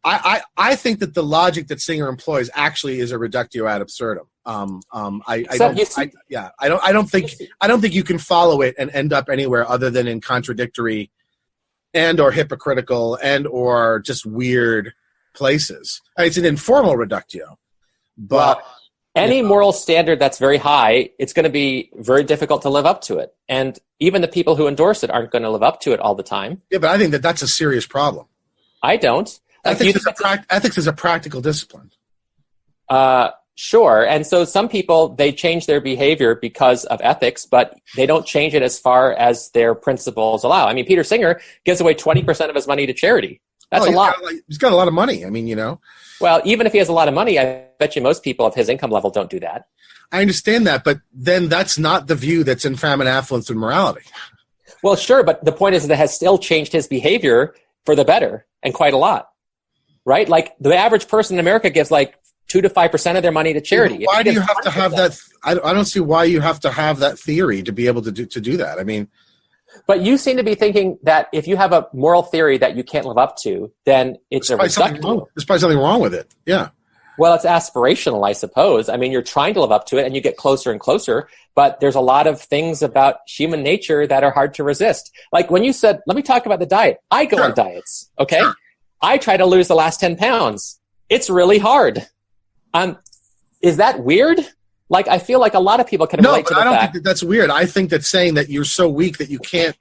I think that the logic that Singer employs actually is a reductio ad absurdum. I don't think you can follow it and end up anywhere other than in contradictory and or hypocritical and or just weird places. It's an informal reductio, but any moral standard that's very high, it's going to be very difficult to live up to it. And even the people who endorse it aren't going to live up to it all the time. Yeah, but I think that's a serious problem. I don't. Ethics is a practical discipline. Sure. And so some people, they change their behavior because of ethics, but they don't change it as far as their principles allow. I mean, Peter Singer gives away 20% of his money to charity. That's a lot. He's got a lot of money. I mean, Well, even if he has a lot of money, I bet you most people of his income level don't do that. I understand that, but then that's not the view that's in famine, affluence, and morality. Well, sure, but the point is that it has still changed his behavior for the better, and quite a lot, right? Like, the average person in America gives like 2 to 5% of their money to charity. Why do you have to have that? I don't see why you have to have that theory to be able to do that. I mean, but you seem to be thinking that if you have a moral theory that you can't live up to, then it's a reductio. There's probably something wrong with it. Yeah. Well, it's aspirational, I suppose. I mean, you're trying to live up to it and you get closer and closer, but there's a lot of things about human nature that are hard to resist. Like when you said, let me talk about the diet. I go on diets, okay? Sure. I try to lose the last 10 pounds. It's really hard. Is that weird? Like, I feel like a lot of people can relate to the fact. No, I don't think that's weird. I think that saying that you're so weak that you can't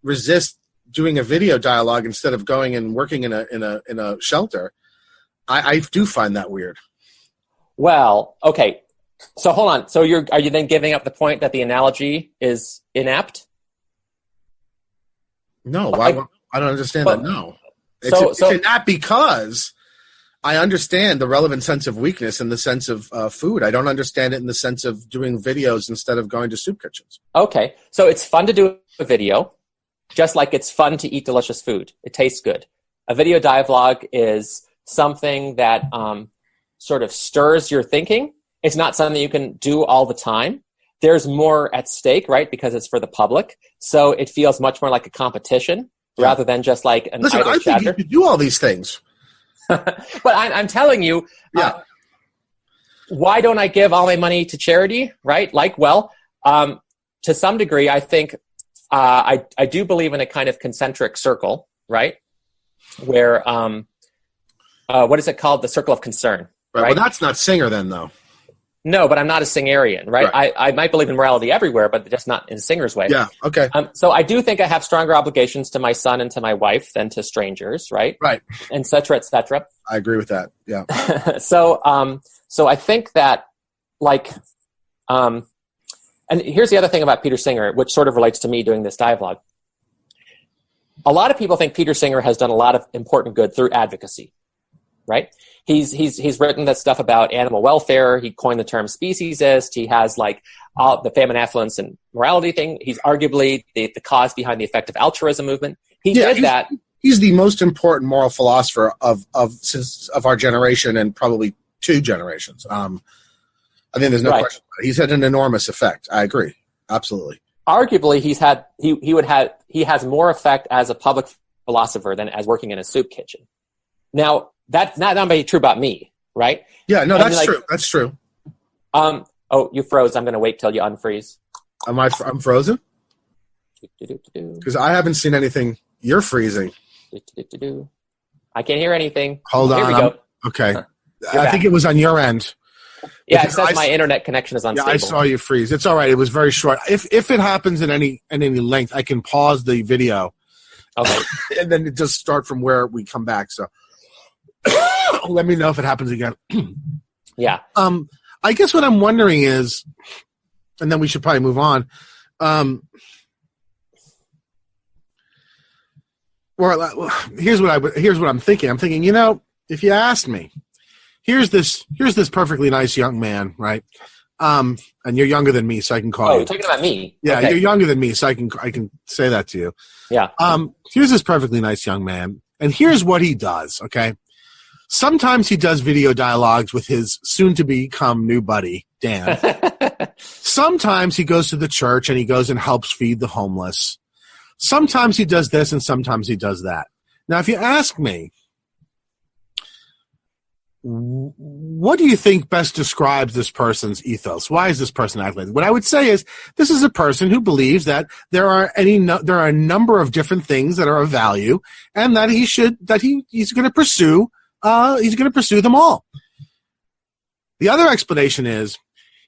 resist doing a video dialogue instead of going and working in a shelter, I do find that weird. Well, okay. So hold on. So are you then giving up the point that the analogy is inept? No, I don't understand that. No. It's inept because I understand the relevant sense of weakness in the sense of food. I don't understand it in the sense of doing videos instead of going to soup kitchens. Okay. So it's fun to do a video, just like it's fun to eat delicious food. It tastes good. A video dialogue is something that sort of stirs your thinking. It's not something you can do all the time. There's more at stake, right? Because it's for the public. So it feels much more like a competition rather than just like an idle chatter. I think you could do all these things. But I'm telling you, why don't I give all my money to charity, right? Like, well, to some degree, I think I do believe in a kind of concentric circle, right? Where, what is it called? The circle of concern. Right? Well, that's not Singer then, though. No, but I'm not a Singerian, right? I might believe in morality everywhere, but just not in Singer's way. Yeah, okay. So I do think I have stronger obligations to my son and to my wife than to strangers, right? Right. Et cetera, et cetera. I agree with that, yeah. So I think that, like, and here's the other thing about Peter Singer, which sort of relates to me doing this dialogue. A lot of people think Peter Singer has done a lot of important good through advocacy, right? He's written that stuff about animal welfare. He coined the term speciesist. He has like the famine, affluence, and morality thing. He's arguably the cause behind the effective altruism movement. He's the most important moral philosopher of our generation and probably 2 generations. I think there's no question about it. He's had an enormous effect. I agree, absolutely. Arguably, he has more effect as a public philosopher than as working in a soup kitchen. Now, that's not true about me, right? Yeah, no, that's true. That's true. Oh, you froze. I'm going to wait till you unfreeze. I'm frozen? Because I haven't seen anything. You're freezing. I can't hear anything. Hold on. Here we go. Okay. I think it was on your end. Yeah, it says my internet connection is unstable. Yeah, I saw you freeze. It's all right. It was very short. If it happens in any length, I can pause the video. Okay. And then it just start from where we come back. So let me know if it happens again. Yeah. I guess what I'm wondering is, and then we should probably move on. Here's what I'm thinking. I'm thinking, if you asked me, here's this perfectly nice young man, right? And you're younger than me, so I can call you. Oh, you're talking about me. Yeah, okay. You're younger than me, so I can say that to you. Yeah. Here's this perfectly nice young man, and here's what he does, okay? Sometimes he does video dialogues with his soon-to-become new buddy, Dan. Sometimes he goes to the church and he goes and helps feed the homeless. Sometimes he does this and sometimes he does that. Now, if you ask me, what do you think best describes this person's ethos? Why is this person acting like this? What I would say is this is a person who believes that there are a number of different things that are of value and that he's going to pursue. He's going to pursue them all. The other explanation is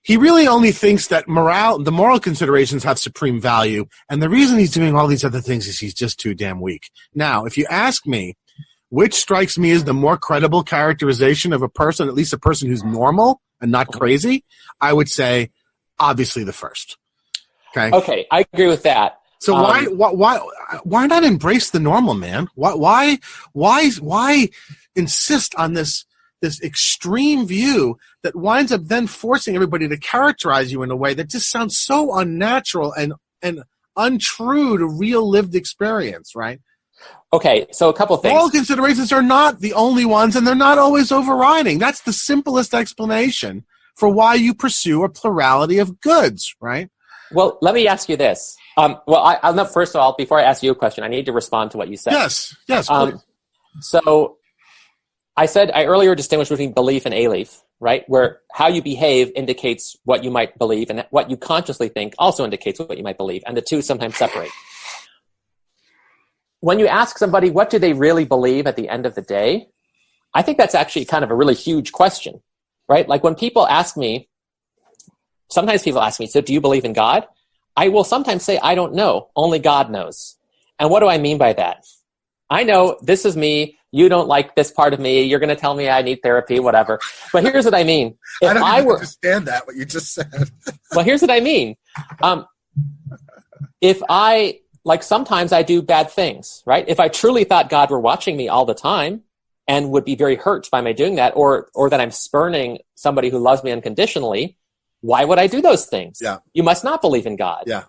he really only thinks that the moral considerations have supreme value, and the reason he's doing all these other things is he's just too damn weak. Now, if you ask me, which strikes me as the more credible characterization of a person, at least a person who's normal and not crazy, I would say obviously the first. Okay, I agree with that. So why not embrace the normal, man? Why insist on this extreme view that winds up then forcing everybody to characterize you in a way that just sounds so unnatural and untrue to real lived experience, right? Okay, so a couple of things. Moral considerations are not the only ones, and they're not always overriding. That's the simplest explanation for why you pursue a plurality of goods, right? Well, let me ask you this. I'll know, first of all, before I ask you a question, I need to respond to what you said. Yes, please. So I earlier distinguished between belief and a-leaf, right? Where how you behave indicates what you might believe, and what you consciously think also indicates what you might believe, and the two sometimes separate. When you ask somebody what do they really believe at the end of the day, I think that's actually kind of a really huge question, right? Like when people ask me, sometimes people ask me, so do you believe in God? I will sometimes say, I don't know. Only God knows. And what do I mean by that? I know this is me. You don't like this part of me. You're going to tell me I need therapy, whatever. But here's what I mean. I don't even understand that, what you just said. Well, here's what I mean. Sometimes I do bad things, right? If I truly thought God were watching me all the time and would be very hurt by my doing that, or that I'm spurning somebody who loves me unconditionally, why would I do those things? Yeah. You must not believe in God. Yeah.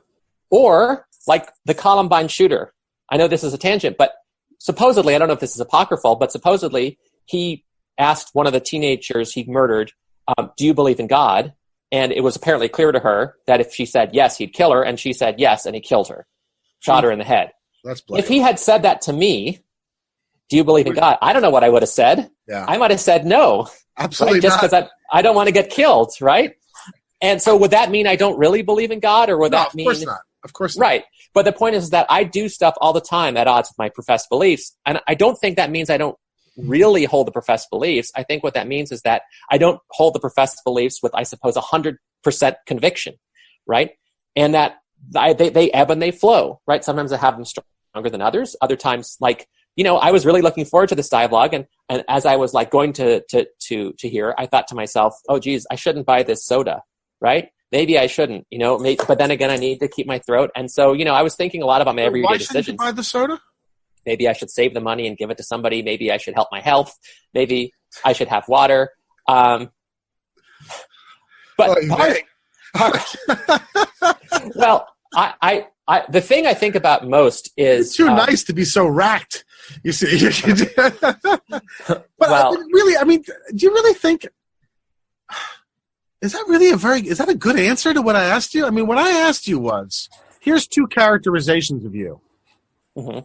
Or like the Columbine shooter. I know this is a tangent, but supposedly, I don't know if this is apocryphal, but supposedly he asked one of the teenagers he murdered, do you believe in God? And it was apparently clear to her that if she said yes, he'd kill her. And she said yes, and he killed her, shot her in the head. That's blatant. If he had said that to me, do you believe in God? I don't know what I would have said. Yeah. I might have said no. Absolutely right? Just because I don't want to get killed, right? And so would that mean I don't really believe in God, or would that mean... Of course not. Of course not. Right. But the point is that I do stuff all the time at odds with my professed beliefs. And I don't think that means I don't really hold the professed beliefs. I think what that means is that I don't hold the professed beliefs with, I suppose, 100% conviction, right? And that they ebb and they flow, right? Sometimes I have them stronger than others. Other times, I was really looking forward to this dialogue. And as I was going to here, I thought to myself, oh, geez, I shouldn't buy this soda, right? Maybe I shouldn't, but then again, I need to keep my throat. And so, I was thinking a lot about my everyday decisions. Why shouldn't you buy the soda? Maybe I should save the money and give it to somebody. Maybe I should help my health. Maybe I should have water. Well, the thing I think about most is... It's too nice to be so racked, you see. But do you really think... Is that a good answer to what I asked you? I mean, what I asked you was, here's two characterizations of you. Mm-hmm.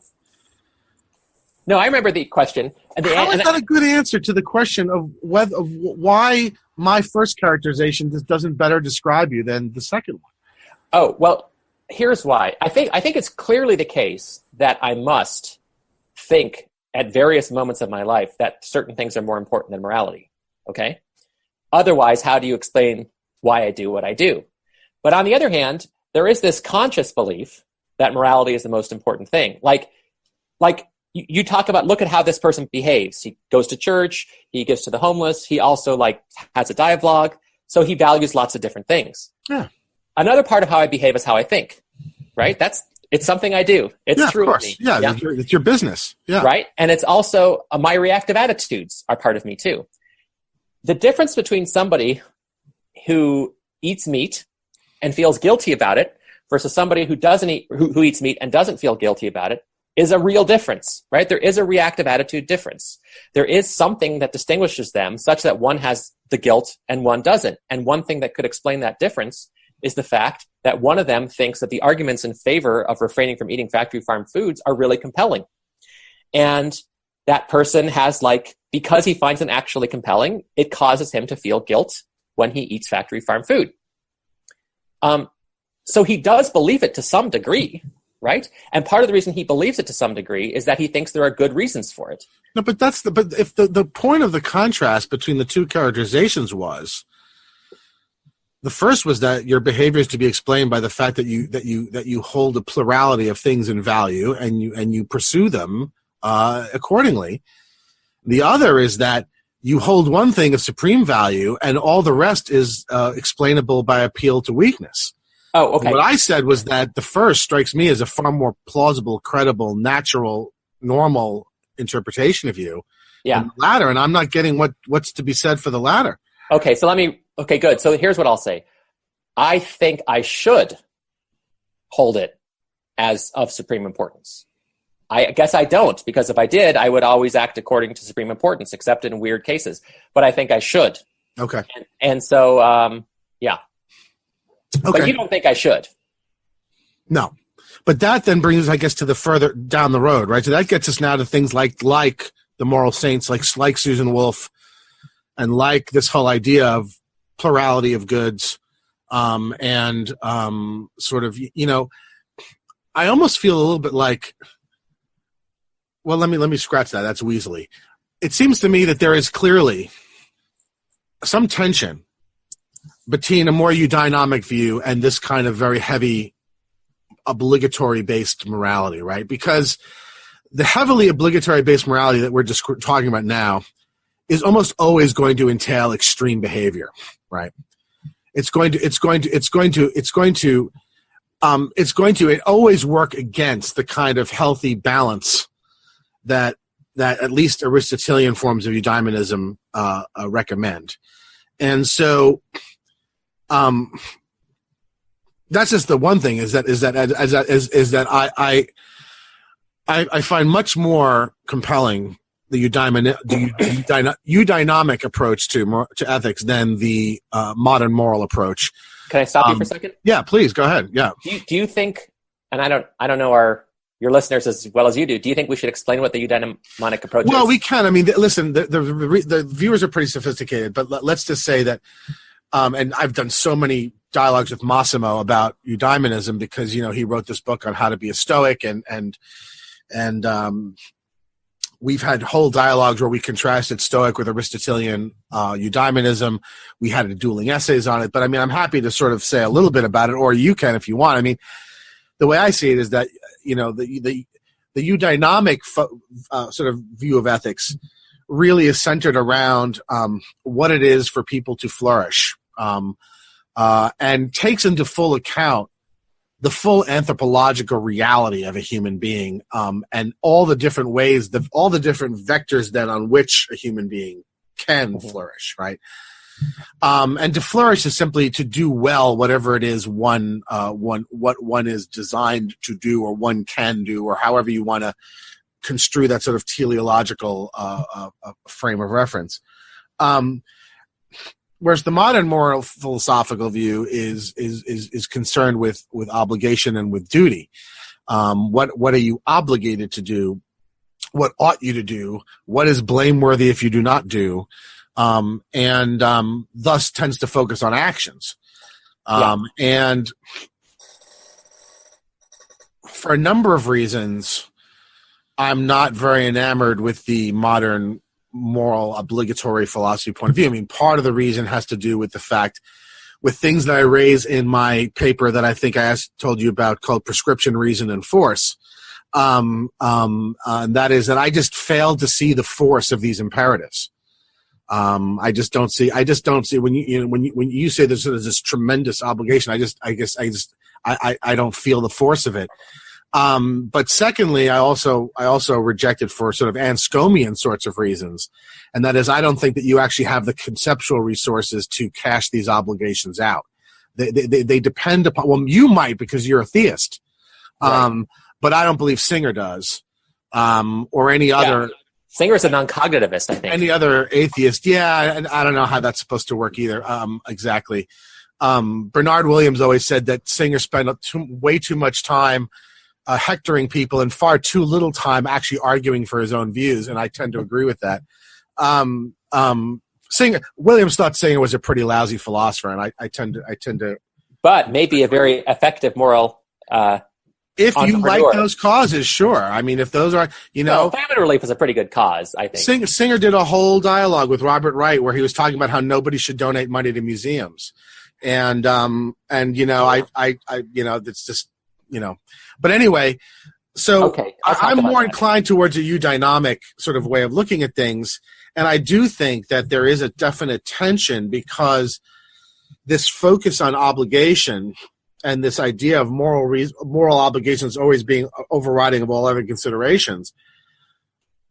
No, I remember the question. How is that a good answer to the question of why my first characterization doesn't better describe you than the second one? Oh, well, here's why. I think it's clearly the case that I must think at various moments of my life that certain things are more important than morality, okay? Otherwise, how do you explain why I do what I do? But on the other hand, there is this conscious belief that morality is the most important thing. Like you talk about, look at how this person behaves. He goes to church, he gives to the homeless, he also has a dialogue, so he values lots of different things. Yeah. Another part of how I behave is how I think, right? It's something I do. It's true of me. Yeah, it's your business. Yeah. Right? And it's also my reactive attitudes are part of me too. The difference between somebody who eats meat and feels guilty about it versus somebody who doesn't eat, who eats meat and doesn't feel guilty about it is a real difference, right? There is a reactive attitude difference. There is something that distinguishes them such that one has the guilt and one doesn't. And one thing that could explain that difference is the fact that one of them thinks that the arguments in favor of refraining from eating factory farm foods are really compelling. And that person has because he finds them actually compelling, it causes him to feel guilt when he eats factory farm food. So he does believe it to some degree, right? And part of the reason he believes it to some degree is that he thinks there are good reasons for it. No, but if the point of the contrast between the two characterizations was, the first was that your behavior is to be explained by the fact that you hold a plurality of things in value and you pursue them accordingly. The other is that you hold one thing of supreme value and all the rest is explainable by appeal to weakness. Oh, okay. What I said was that the first strikes me as a far more plausible, credible, natural, normal interpretation of you than the latter, and I'm not getting what's to be said for the latter. Okay, okay, good. So here's what I'll say. I think I should hold it as of supreme importance. I guess I don't, because if I did, I would always act according to supreme importance, except in weird cases. But I think I should. Okay. And so, yeah. Okay. But you don't think I should? No. But that then brings us, I guess, to the further down the road, right? So that gets us now to things like the moral saints, like Susan Wolf, and like this whole idea of plurality of goods, and sort of, I almost feel a little bit like, well, let me scratch that. That's weaselly. It seems to me that there is clearly some tension between a more eudynamic view and this kind of very heavy obligatory-based morality, right? Because the heavily obligatory-based morality that we're just talking about now is almost always going to entail extreme behavior, right? It always work against the kind of healthy balance that at least Aristotelian forms of eudaimonism recommend. And so that's just the one thing is that I find much more compelling the eudynamic approach to ethics than the modern moral approach. Can I stop you for a second? Yeah, please go ahead. Yeah. Do you think? And I don't know your listeners as well as you do. Do you think we should explain what the eudynamic approach is? Well, we can. I mean, listen, the viewers are pretty sophisticated, but let's just say that. And I've done so many dialogues with Massimo about eudaimonism because he wrote this book on how to be a Stoic, and we've had whole dialogues where we contrasted Stoic with Aristotelian eudaimonism. We had dueling essays on it, but I mean, I'm happy to sort of say a little bit about it, or you can if you want. I mean, the way I see it is that the eudynamic sort of view of ethics really is centered around what it is for people to flourish, and takes into full account the full anthropological reality of a human being, and all the different ways, all the different vectors that on which a human being can flourish, right? And to flourish is simply to do well whatever it is what one is designed to do, or one can do, or however you want to construe that sort of teleological frame of reference. Whereas the modern moral philosophical view is concerned with obligation and with duty. What are you obligated to do? What ought you to do? What is blameworthy if you do not do? And thus tends to focus on actions. And for a number of reasons, I'm not very enamored with the modern moral obligatory philosophy point of view. I mean, part of the reason has to do with the fact, with things that I raise in my paper that I think I told you about, called Prescription, Reason, and Force. And that is that I just fail to see the force of these imperatives. I just don't see when you say there's this tremendous obligation. I don't feel the force of it. But secondly, I also reject it for sort of Anscomian sorts of reasons. And that is, I don't think that you actually have the conceptual resources to cash these obligations out. They depend upon, well, you might because you're a theist. Right. But I don't believe Singer does. Or any other. Singer's a non-cognitivist, I think. Any other atheist. Yeah. And I don't know how that's supposed to work either. Exactly. Bernard Williams always said that Singer spent way too much time hectoring people and far too little time actually arguing for his own views, and I tend to agree with that. Williams thought Singer was a pretty lousy philosopher, and I tend to. But maybe a very effective moral. If you like those causes, sure. I mean, if those are, famine relief is a pretty good cause, I think. Singer did a whole dialogue with Robert Wright where he was talking about how nobody should donate money to museums, and that's just. But anyway, so okay, I'm more inclined towards a eudynamic sort of way of looking at things. And I do think that there is a definite tension because this focus on obligation and this idea of moral obligations always being overriding of all other considerations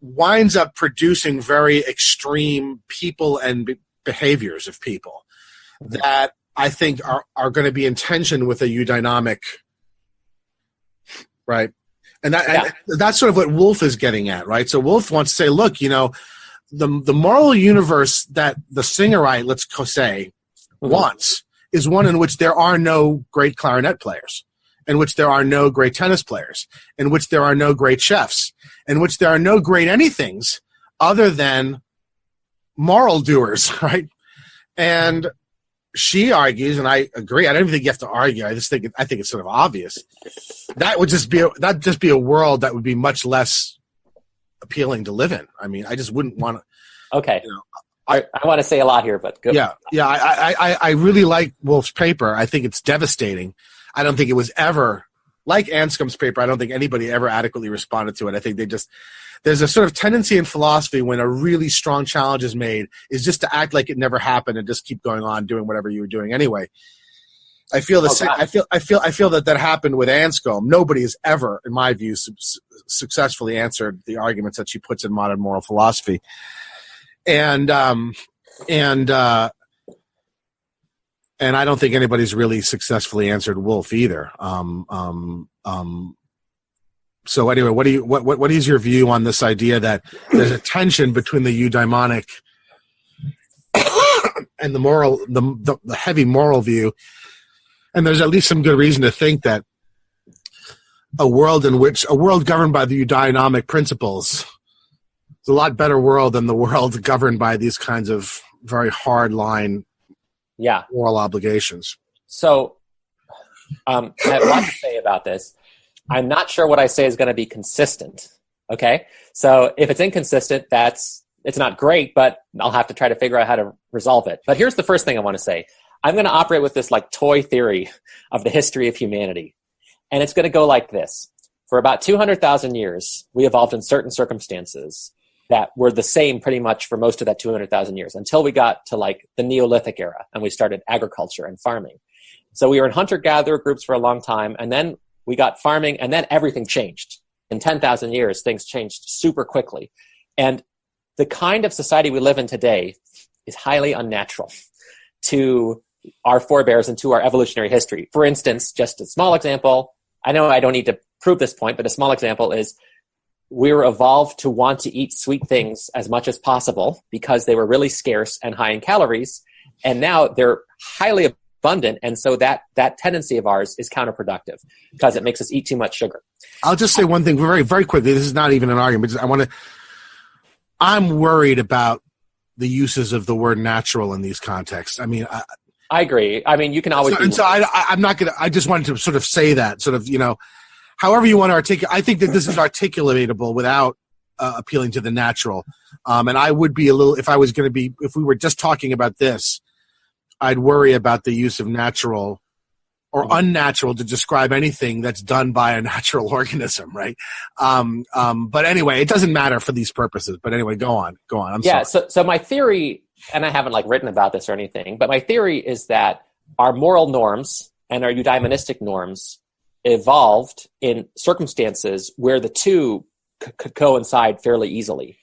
winds up producing very extreme people and behaviors of people that I think are going to be in tension with a eudynamic. Right. And that's sort of what Wolf is getting at, right? So Wolf wants to say, look, the moral universe that the Singerite, let's say, wants is one in which there are no great clarinet players, in which there are no great tennis players, in which there are no great chefs, in which there are no great anythings other than moral doers, right? And she argues, and I agree. I don't even think you have to argue. I think it's sort of obvious. That'd just be a world that would be much less appealing to live in. I mean, I just wouldn't want to. Okay. I want to say a lot here, but go. Yeah. I really like Wolf's paper. I think it's devastating. I don't think it was ever like Anscombe's paper. I don't think anybody ever adequately responded to it. I think there's a sort of tendency in philosophy when a really strong challenge is made is just to act like it never happened and just keep going on doing whatever you were doing anyway. I feel that happened with Anscombe. Nobody has ever, in my view, successfully answered the arguments that she puts in modern moral philosophy. And I don't think anybody's really successfully answered Wolf either. So anyway, what is your view on this idea that there's a tension between the eudaimonic and the moral, the heavy moral view, and there's at least some good reason to think that a world governed by the eudaimonic principles is a lot better world than the world governed by these kinds of very hard line moral obligations. So I have a lot to say about this. I'm not sure what I say is going to be consistent. Okay? So if it's inconsistent, it's not great, but I'll have to try to figure out how to resolve it. But here's the first thing I want to say. I'm going to operate with this like toy theory of the history of humanity. And it's going to go like this. For about 200,000 years, we evolved in certain circumstances that were the same pretty much for most of that 200,000 years until we got to like the Neolithic era and we started agriculture and farming. So we were in hunter-gatherer groups for a long time, and then we got farming, and then everything changed. In 10,000 years, things changed super quickly. And the kind of society we live in today is highly unnatural to our forebears and to our evolutionary history. For instance, just a small example, I know I don't need to prove this point, but a small example is we were evolved to want to eat sweet things as much as possible because they were really scarce and high in calories, and now they're highly abundant, and so that tendency of ours is counterproductive because it makes us eat too much sugar. I'll just say one thing very, very quickly. This is not even an argument. I'm worried about the uses of the word natural in these contexts. I mean, I agree. I mean, you can always. I'm not going to. I just wanted to sort of say that, sort of, however you want to articulate. I think that this is articulatable without appealing to the natural. And I would be a little, if we were just talking about this, I'd worry about the use of natural or unnatural to describe anything that's done by a natural organism, right? But anyway, it doesn't matter for these purposes. But anyway, go on. I'm sorry. So my theory, and I haven't written about this or anything, but my theory is that our moral norms and our eudaimonistic norms evolved in circumstances where the two could coincide fairly easily.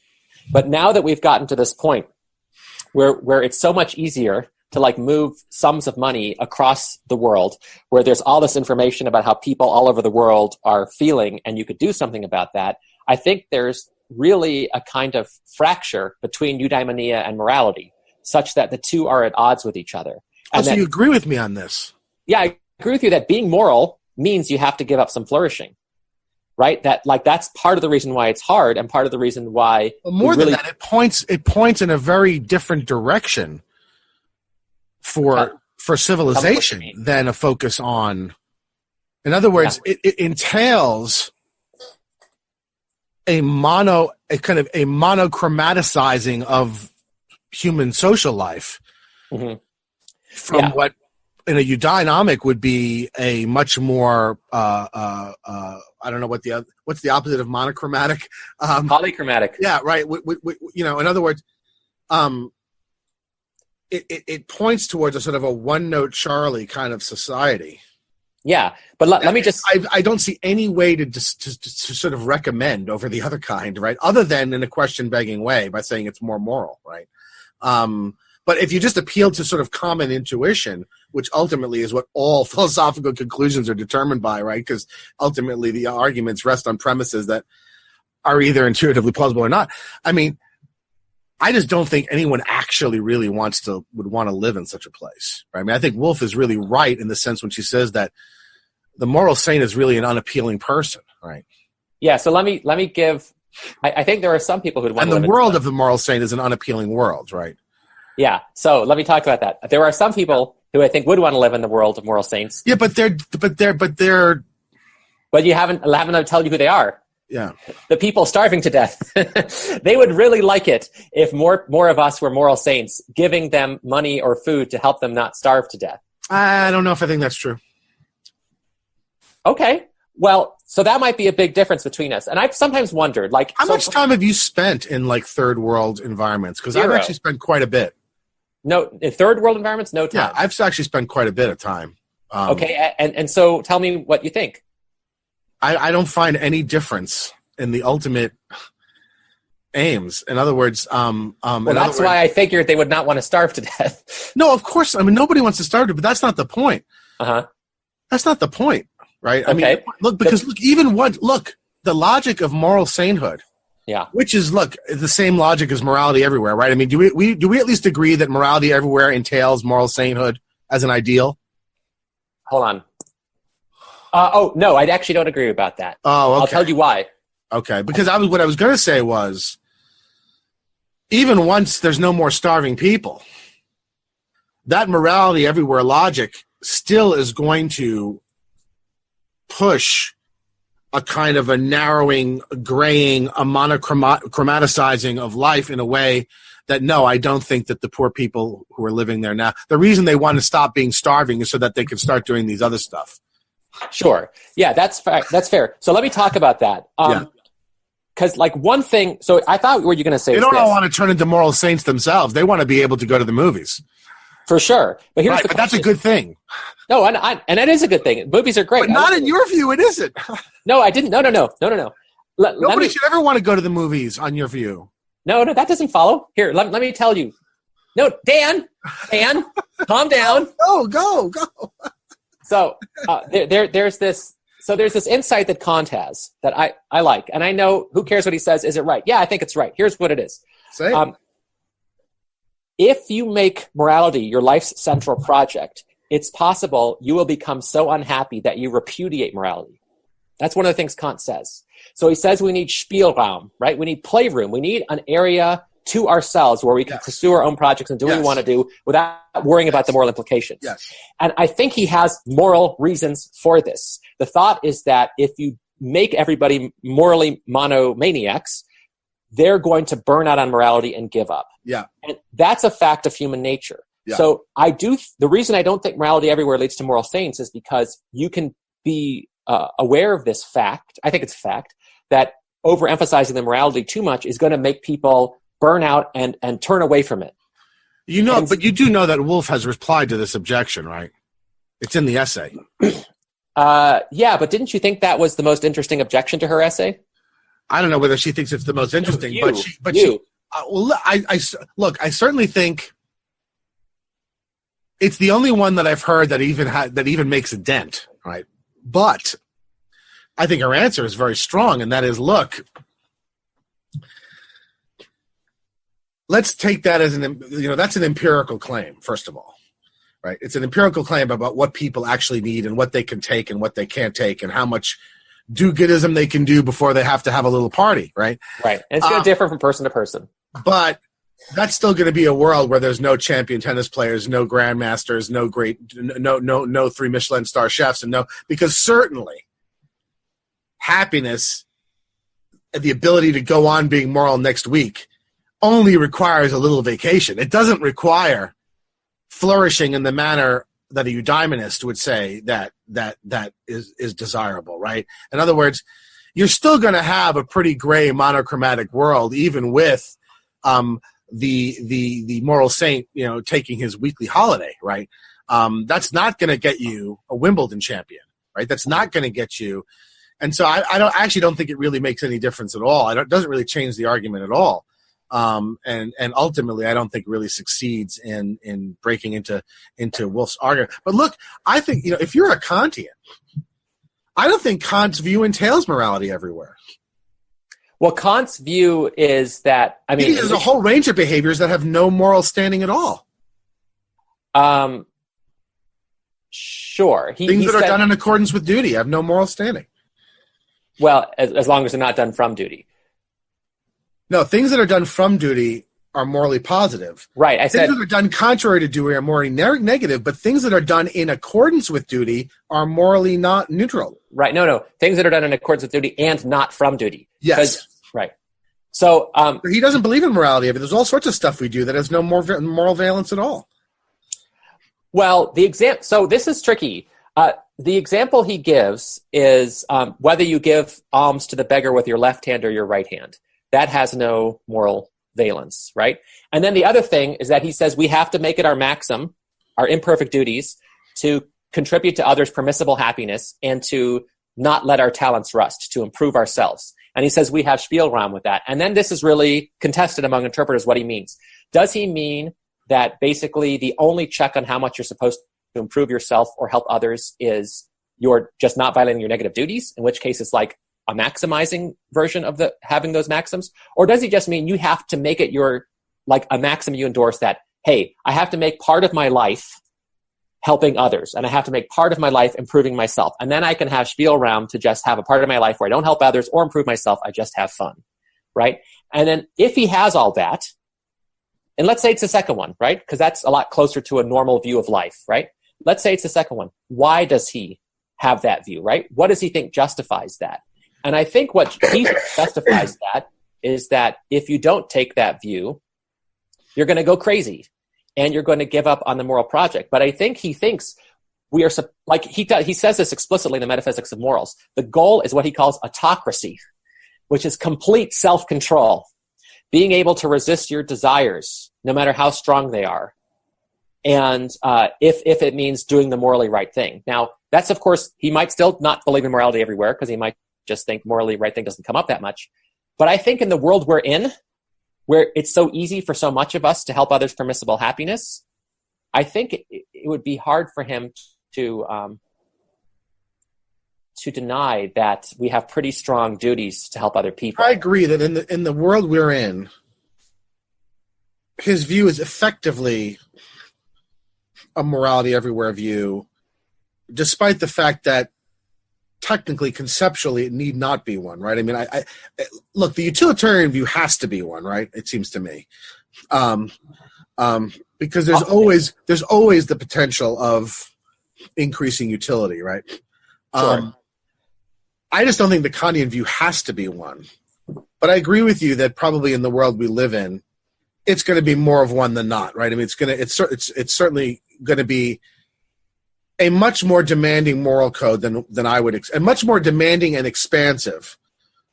But now that we've gotten to this point where it's so much easier to move sums of money across the world, where there's all this information about how people all over the world are feeling, and you could do something about that, I think there's really a kind of fracture between eudaimonia and morality, such that the two are at odds with each other. And so you agree with me on this? Yeah, I agree with you that being moral means you have to give up some flourishing, right? That's part of the reason why it's hard, and part of the reason why. Well, more than that, it points in a very different direction for civilization than a focus on. In other words, it entails a monochromaticizing of human social life from what in a eudaimonistic would be a much more I don't know what's the opposite of monochromatic, polychromatic. Yeah, right. In other words, it points towards a sort of a one-note Charlie kind of society. Yeah, but let me just. I don't see any way to sort of recommend over the other kind, right? Other than in a question-begging way by saying it's more moral, right? But if you just appeal to sort of common intuition, which ultimately is what all philosophical conclusions are determined by, right? Because ultimately the arguments rest on premises that are either intuitively plausible or not. I mean, I just don't think anyone actually really would want to live in such a place, right? I mean, I think Woolf is really right in the sense when she says that the moral saint is really an unappealing person, right? Yeah. So let me give. I think there are some people who would want to live in. And the world of the moral saint is an unappealing world, right? Yeah. So let me talk about that. There are some people who I think would want to live in the world of moral saints. Yeah, but you haven't told you who they are. Yeah. The people starving to death. They would really like it if more of us were moral saints, giving them money or food to help them not starve to death. I don't know if I think that's true. Okay. Well, so that might be a big difference between us. And I've sometimes wondered, like, how much time have you spent in like third world environments? Because I've actually spent quite a bit. No, in third world environments, no time. Yeah, I've actually spent quite a bit of time. Okay, and so tell me what you think. I don't find any difference in the ultimate aims. In other words, that's why I figured they would not want to starve to death. No, of course. I mean, nobody wants to starve to, but that's not the point. That's not the point, right? I mean, look, the logic of moral sainthood. Yeah. Which is, the same logic as morality everywhere, right? I mean, do we at least agree that morality everywhere entails moral sainthood as an ideal? Hold on. No, I actually don't agree about that. Oh, okay. I'll tell you why. Okay, because what I was going to say was, even once there's no more starving people, that morality everywhere logic still is going to push a kind of a narrowing, graying, a monochromaticizing of life in a way that, no, I don't think that the poor people who are living there now, the reason they want to stop being starving is so that they can start doing these other stuff. Sure. Yeah, that's fair. So let me talk about that. Because, one thing, so I thought what you were going to say they don't all want to turn into moral saints themselves. They want to be able to go to the movies. For sure. But here's but that's a good thing. No, and that is a good thing. Movies are great. But not in your view, it isn't. No, I didn't. No. Nobody should ever want to go to the movies, on your view. No, that doesn't follow. Here, let me tell you. No, Dan, calm down. Go. So there's this insight that Kant has that I like, and I know, who cares what he says? Is it right? Yeah, I think it's right. Here's what it is. Say. If you make morality your life's central project, it's possible you will become so unhappy that you repudiate morality. That's one of the things Kant says. So he says we need Spielraum, right? We need playroom. We need an area to ourselves where we can pursue our own projects and do what we want to do without worrying about the moral implications. Yes. And I think he has moral reasons for this. The thought is that if you make everybody morally monomaniacs, they're going to burn out on morality and give up. Yeah. And that's a fact of human nature. Yeah. So the reason I don't think morality everywhere leads to moral saints is because you can be aware of this fact. I think it's a fact that overemphasizing the morality too much is going to make people burn out and turn away from it. But you do know that Woolf has replied to this objection, right? It's in the essay. Yeah, but didn't you think that was the most interesting objection to her essay? I don't know whether she thinks it's the most interesting, I certainly think it's the only one that I've heard that even makes a dent, right? But I think her answer is very strong, and that is, look, let's take that as that's an empirical claim, first of all, right? It's an empirical claim about what people actually need and what they can take and what they can't take and how much do-goodism they can do before they have to have a little party, right? Right. And it's going to differ from person to person. But that's still going to be a world where there's no champion tennis players, no grandmasters, no 3 Michelin star chefs, because certainly happiness, the ability to go on being moral next week, only requires a little vacation. It doesn't require flourishing in the manner that a eudaemonist would say that is desirable, right? In other words, you're still going to have a pretty gray monochromatic world, even with the moral saint, taking his weekly holiday, right? That's not going to get you a Wimbledon champion, right? That's not going to get you. And so I actually don't think it really makes any difference at all. It doesn't really change the argument at all. and ultimately I don't think really succeeds in breaking into Wolff's argument. But look, I think, if you're a Kantian, I don't think Kant's view entails morality everywhere. Well, Kant's view is that, there's a whole range of behaviors that have no moral standing at all. Sure. Things that are done in accordance with duty have no moral standing. Well, as long as they're not done from duty. No, things that are done from duty are morally positive. Right. Things that are done contrary to duty are morally negative, but things that are done in accordance with duty are morally not neutral. Right. No. Things that are done in accordance with duty and not from duty. Yes. Right. So he doesn't believe in morality. There's all sorts of stuff we do that has no moral valence at all. Well, so this is tricky. The example he gives is whether you give alms to the beggar with your left hand or your right hand. That has no moral valence, right? And then the other thing is that he says we have to make it our maxim, our imperfect duties, to contribute to others' permissible happiness and to not let our talents rust, to improve ourselves. And he says we have Spielraum with that. And then this is really contested among interpreters what he means. Does he mean that basically the only check on how much you're supposed to improve yourself or help others is you're just not violating your negative duties, in which case it's like a maximizing version of having those maxims? Or does he just mean you have to make it like a maxim you endorse that, hey, I have to make part of my life helping others, and I have to make part of my life improving myself. And then I can have Spielraum to just have a part of my life where I don't help others or improve myself, I just have fun, right? And then if he has all that, and let's say it's the second one, right? Because that's a lot closer to a normal view of life, right? Let's say it's the second one. Why does he have that view, right? What does he think justifies that? And I think what he justifies that is that if you don't take that view, you're going to go crazy and you're going to give up on the moral project. But I think he thinks we are, like he says this explicitly in the Metaphysics of Morals. The goal is what he calls autocracy, which is complete self-control, being able to resist your desires, no matter how strong they are. And if it means doing the morally right thing. Now, that's, of course, he might still not believe in morality everywhere because he might just think morally right thing doesn't come up that much. But I think in the world we're in, where it's so easy for so much of us to help others' permissible happiness, I think it would be hard for him to deny that we have pretty strong duties to help other people. I agree that in the world we're in, his view is effectively a morality everywhere view, despite the fact that technically, conceptually, it need not be one, right? I mean, I look, the utilitarian view has to be one, right? It seems to me, because there's always the potential of increasing utility, right? Sure. I just don't think the Kantian view has to be one, but I agree with you that probably in the world we live in, it's going to be more of one than not, right? I mean, it's certainly going to be a much more demanding moral code than I would, a much more demanding and expansive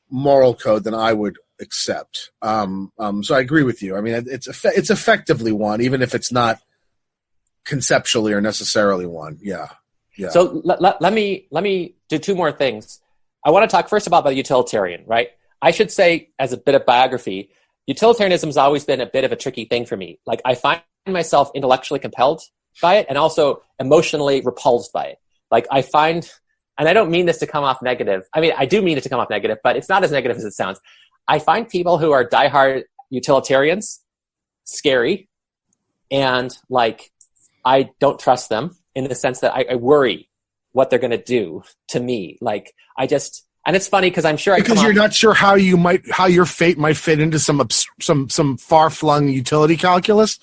moral code than I would accept. So I agree with you. I mean, it's effectively one, even if it's not conceptually or necessarily one. Yeah. So let me do two more things. I want to talk first about the utilitarian, right? I should say, as a bit of biography, utilitarianism has always been a bit of a tricky thing for me. Like, I find myself intellectually compelled by it and also emotionally repulsed by it. Like, I find, and I don't mean this to come off negative. I mean, I do mean it to come off negative, but it's not as negative as it sounds. I find people who are diehard utilitarians scary, and like, I don't trust them in the sense that I worry what they're going to do to me. Like, and it's funny because I'm sure because you're not sure how your fate might fit into some far-flung utility calculus.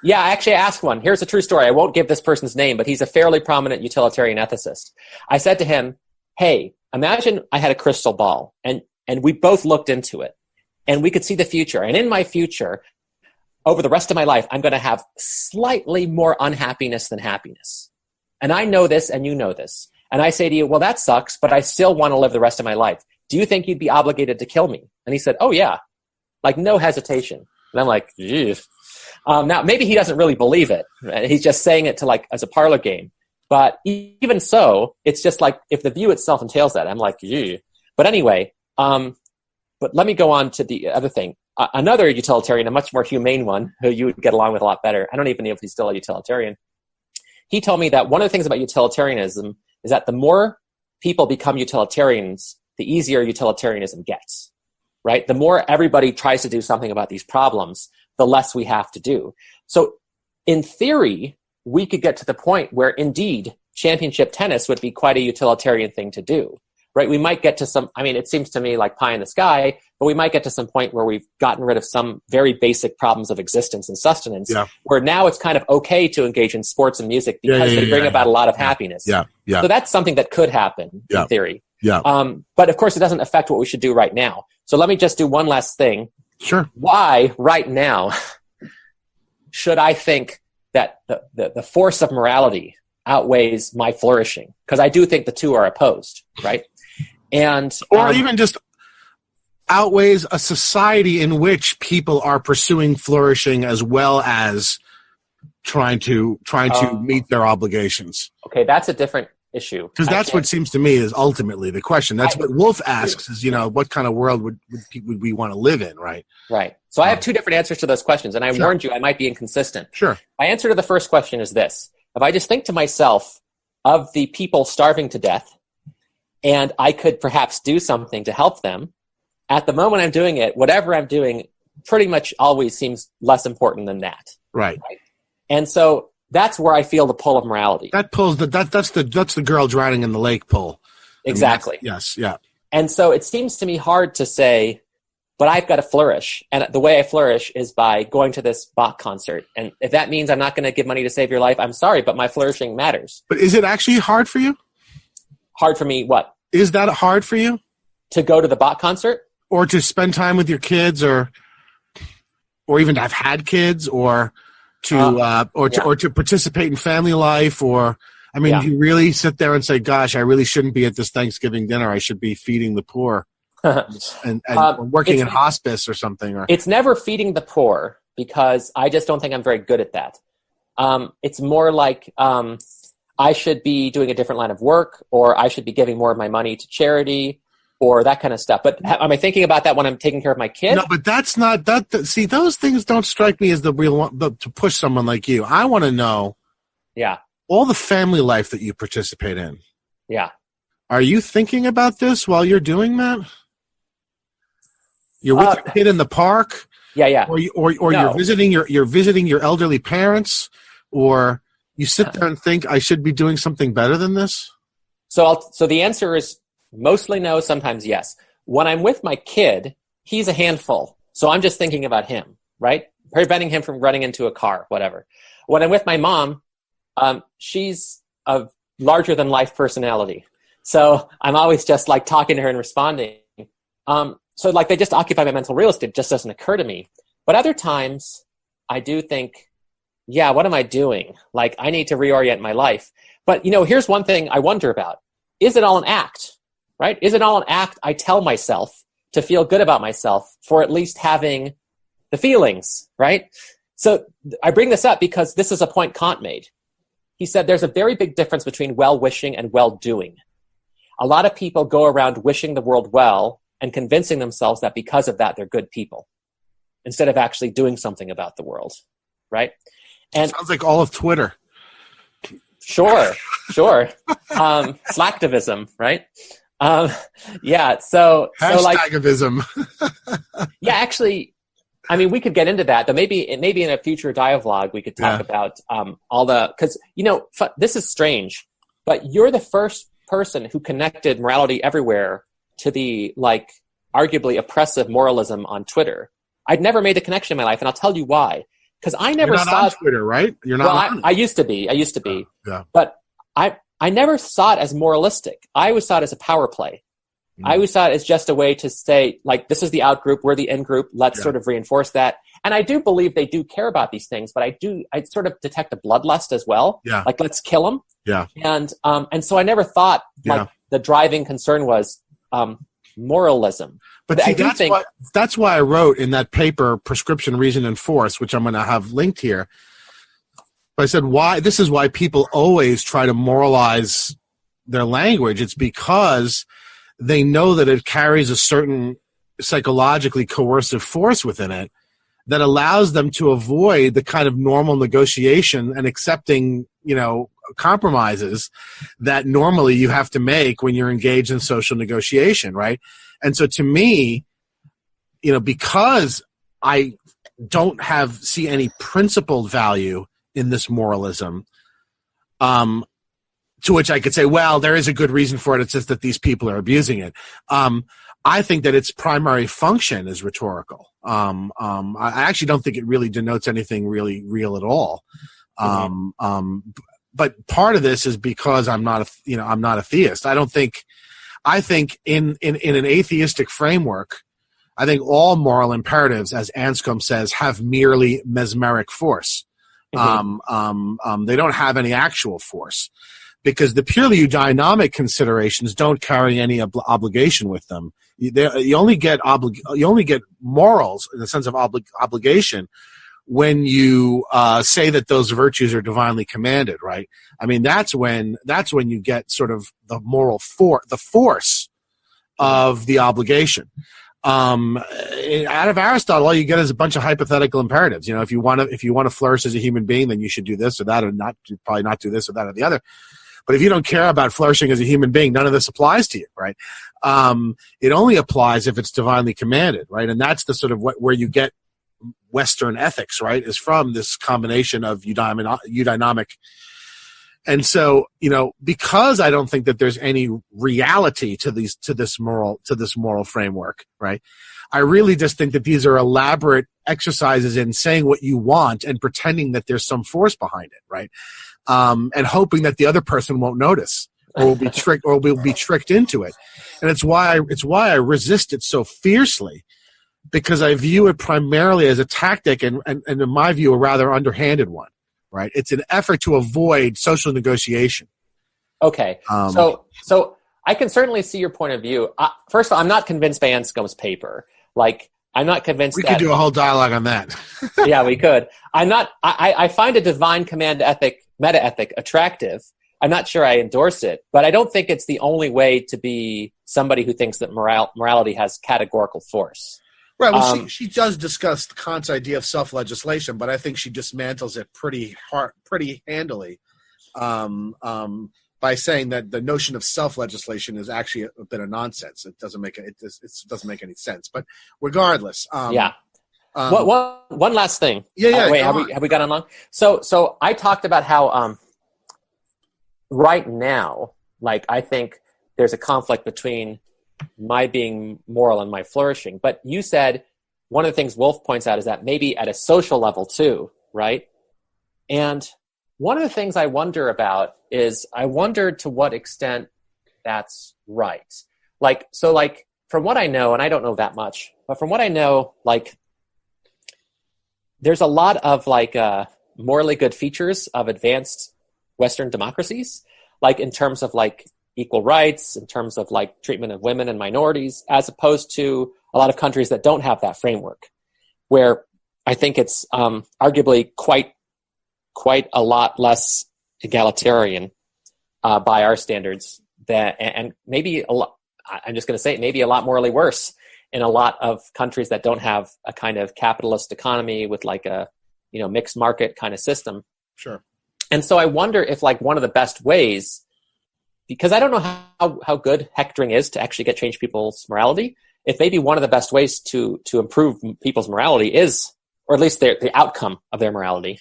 Yeah, I actually asked one. Here's a true story. I won't give this person's name, but he's a fairly prominent utilitarian ethicist. I said to him, hey, imagine I had a crystal ball and we both looked into it and we could see the future. And in my future, over the rest of my life, I'm going to have slightly more unhappiness than happiness. And I know this and you know this. And I say to you, well, that sucks, but I still want to live the rest of my life. Do you think you'd be obligated to kill me? And he said, oh, yeah. Like, no hesitation. And I'm like, geez. Now, maybe he doesn't really believe it. Right? He's just saying it to like as a parlor game. But even so, it's just like if the view itself entails that, I'm like, gee. But anyway, but let me go on to the other thing. another utilitarian, a much more humane one, who you would get along with a lot better. I don't even know if he's still a utilitarian. He told me that one of the things about utilitarianism is that the more people become utilitarians, the easier utilitarianism gets, right? The more everybody tries to do something about these problems, the less we have to do. So in theory, we could get to the point where indeed championship tennis would be quite a utilitarian thing to do, right? We might get to some, I mean, it seems to me like pie in the sky, but we might get to some point where we've gotten rid of some very basic problems of existence and sustenance, where now it's kind of okay to engage in sports and music because they bring about a lot of happiness. So that's something that could happen in theory. But of course, it doesn't affect what we should do right now. So let me just do one last thing. Sure. Why, right now, should I think that the force of morality outweighs my flourishing? Because I do think the two are opposed, right? And or even just outweighs a society in which people are pursuing flourishing as well as trying to meet their obligations. Okay, that's a different issue. Because that's what seems to me is ultimately the question. That's what Wolf asks is, what kind of world would we want to live in, right? Right. So I have two different answers to those questions, and I warned you I might be inconsistent. Sure. My answer to the first question is this. If I just think to myself of the people starving to death, and I could perhaps do something to help them, at the moment I'm doing it, whatever I'm doing pretty much always seems less important than that. Right? And so that's where I feel the pull of morality. That pulls that's the girl drowning in the lake pull. Exactly. I mean, yes, yeah. And so it seems to me hard to say, but I've got to flourish. And the way I flourish is by going to this Bach concert. And if that means I'm not going to give money to save your life, I'm sorry, but my flourishing matters. But is it actually hard for you? Hard for me what? Is that hard for you? To go to the Bach concert? Or to spend time with your kids, or even to have had kids, or to participate in family life, or I mean, do you really sit there and say, "Gosh, I really shouldn't be at this Thanksgiving dinner. I should be feeding the poor and working in hospice or something." Or it's never feeding the poor because I just don't think I'm very good at that. It's more like I should be doing a different line of work, or I should be giving more of my money to charity, or that kind of stuff. But am I thinking about that when I'm taking care of my kid? No, but that's not that. See, those things don't strike me as the real one to push someone like you. I want to know, all the family life that you participate in. Yeah. Are you thinking about this while you're doing that? You're with your kid in the park. Yeah. Or you're visiting your elderly parents, or you sit there and think, I should be doing something better than this. So the answer is mostly no, sometimes yes. When I'm with my kid, he's a handful. So I'm just thinking about him, right? Preventing him from running into a car, whatever. When I'm with my mom, she's a larger than life personality. So I'm always just like talking to her and responding. So like they just occupy my mental real estate. It just doesn't occur to me. But other times I do think, what am I doing? Like I need to reorient my life. But here's one thing I wonder about. Is it all an act? Right? Is it all an act I tell myself to feel good about myself for at least having the feelings, right? So I bring this up because this is a point Kant made. He said there's a very big difference between well-wishing and well-doing. A lot of people go around wishing the world well and convincing themselves that because of that, they're good people instead of actually doing something about the world, right? And sounds like all of Twitter. Sure. Slacktivism, right? Hashtagivism. Actually, I mean, we could get into that, but maybe in a future dialogue we could talk about because this is strange, but you're the first person who connected morality everywhere to the arguably oppressive moralism on Twitter. I'd never made the connection in my life, and I'll tell you why. Because I never You're not on Twitter, right? You're not. Well, I used to be. But I never saw it as moralistic. I always saw it as a power play. I always saw it as just a way to say, this is the out group, we're the in group, let's sort of reinforce that. And I do believe they do care about these things, but I sort of detect a bloodlust as well. Yeah. Let's kill them. Yeah. And so I never thought the driving concern was moralism. But see, that's why I wrote in that paper, Prescription, Reason, and Force, which I'm going to have linked here. I said, this is why people always try to moralize their language. It's because they know that it carries a certain psychologically coercive force within it that allows them to avoid the kind of normal negotiation and accepting, compromises that normally you have to make when you're engaged in social negotiation, right? And so to me, because I don't see any principled value in this moralism, to which I could say, well, there is a good reason for it. It's just that these people are abusing it. I think that its primary function is rhetorical. I actually don't think it really denotes anything really real at all. But part of this is because I'm not a theist. I think in an atheistic framework, I think all moral imperatives, as Anscombe says, have merely mesmeric force. They don't have any actual force, because the purely eudynamic considerations don't carry any obligation with them. You only get morals in the sense of obligation when you say that those virtues are divinely commanded, right? I mean, that's when you get sort of the moral the force of the obligation. Out of Aristotle, all you get is a bunch of hypothetical imperatives. If you want to flourish as a human being, then you should do this or that, or probably not do this or that or the other. But if you don't care about flourishing as a human being, none of this applies to you, right? It only applies if it's divinely commanded, right? And that's the sort of where you get Western ethics, right? Is from this combination of eudynamic. And so, because I don't think that there's any reality to this moral framework, right? I really just think that these are elaborate exercises in saying what you want and pretending that there's some force behind it, right? And hoping that the other person won't notice or will be tricked into it. And it's why I resist it so fiercely, because I view it primarily as a tactic and in my view, a rather underhanded one. Right, it's an effort to avoid social negotiation. Okay, so I can certainly see your point of view. First of all, I'm not convinced by Anscombe's paper. I'm not convinced. We could do a whole dialogue on that. Yeah, we could. I'm not. I find a divine command ethic, meta ethic, attractive. I'm not sure I endorse it, but I don't think it's the only way to be somebody who thinks that morality has categorical force. Right. Well, she does discuss Kant's idea of self-legislation, but I think she dismantles it pretty handily by saying that the notion of self-legislation is actually a bit of nonsense. It doesn't make any sense. But regardless, one last thing. Yeah. Wait, have we gotten long? So I talked about how right now, I think there's a conflict between my being moral and my flourishing. But you said one of the things Wolf points out is that maybe at a social level too, right? And one of the things I wonder about is I wonder to what extent that's right. From what I know, and I don't know that much, but from what I know, there's a lot of morally good features of advanced Western democracies, in terms of equal rights, in terms of treatment of women and minorities, as opposed to a lot of countries that don't have that framework, where I think it's arguably quite a lot less egalitarian by our standards, and maybe a lot. I'm just going to say maybe a lot morally worse in a lot of countries that don't have a kind of capitalist economy with a mixed market kind of system. Sure. And so I wonder if one of the best ways, because I don't know how good hectoring is to actually change people's morality, if maybe one of the best ways to improve people's morality is, or at least the outcome of their morality,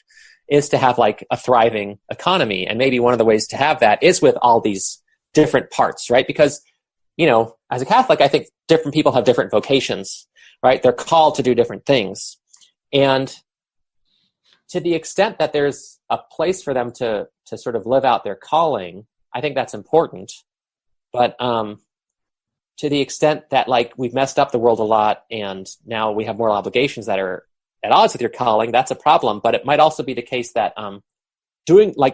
is to have a thriving economy. And maybe one of the ways to have that is with all these different parts, right? Because, as a Catholic, I think different people have different vocations, right? They're called to do different things. And to the extent that there's a place for them to sort of live out their calling, I think that's important. But to the extent that we've messed up the world a lot and now we have moral obligations that are at odds with your calling, that's a problem. But it might also be the case that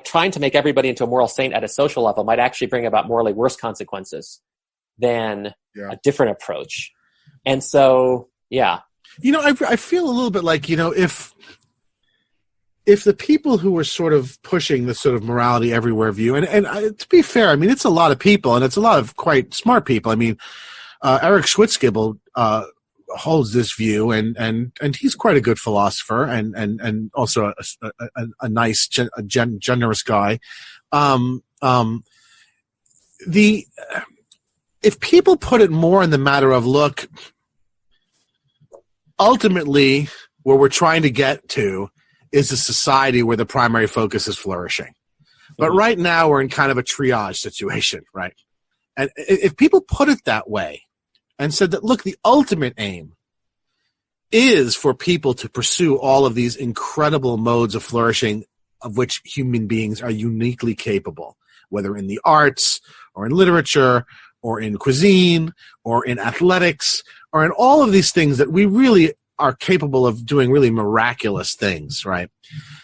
trying to make everybody into a moral saint at a social level might actually bring about morally worse consequences than a different approach. And so, yeah. I feel a little bit if the people who are sort of pushing this sort of morality everywhere view, and to be fair, I mean, it's a lot of people, and it's a lot of quite smart people. I mean, Eric Schwitzgebel holds this view, and he's quite a good philosopher, and also a nice, generous guy. If people put it more in the matter of, look, ultimately, where we're trying to get to is a society where the primary focus is flourishing. But right now, we're in kind of a triage situation, right? And if people put it that way and said that, look, the ultimate aim is for people to pursue all of these incredible modes of flourishing of which human beings are uniquely capable, whether in the arts or in literature or in cuisine or in athletics or in all of these things that we really are capable of doing really miraculous things, right?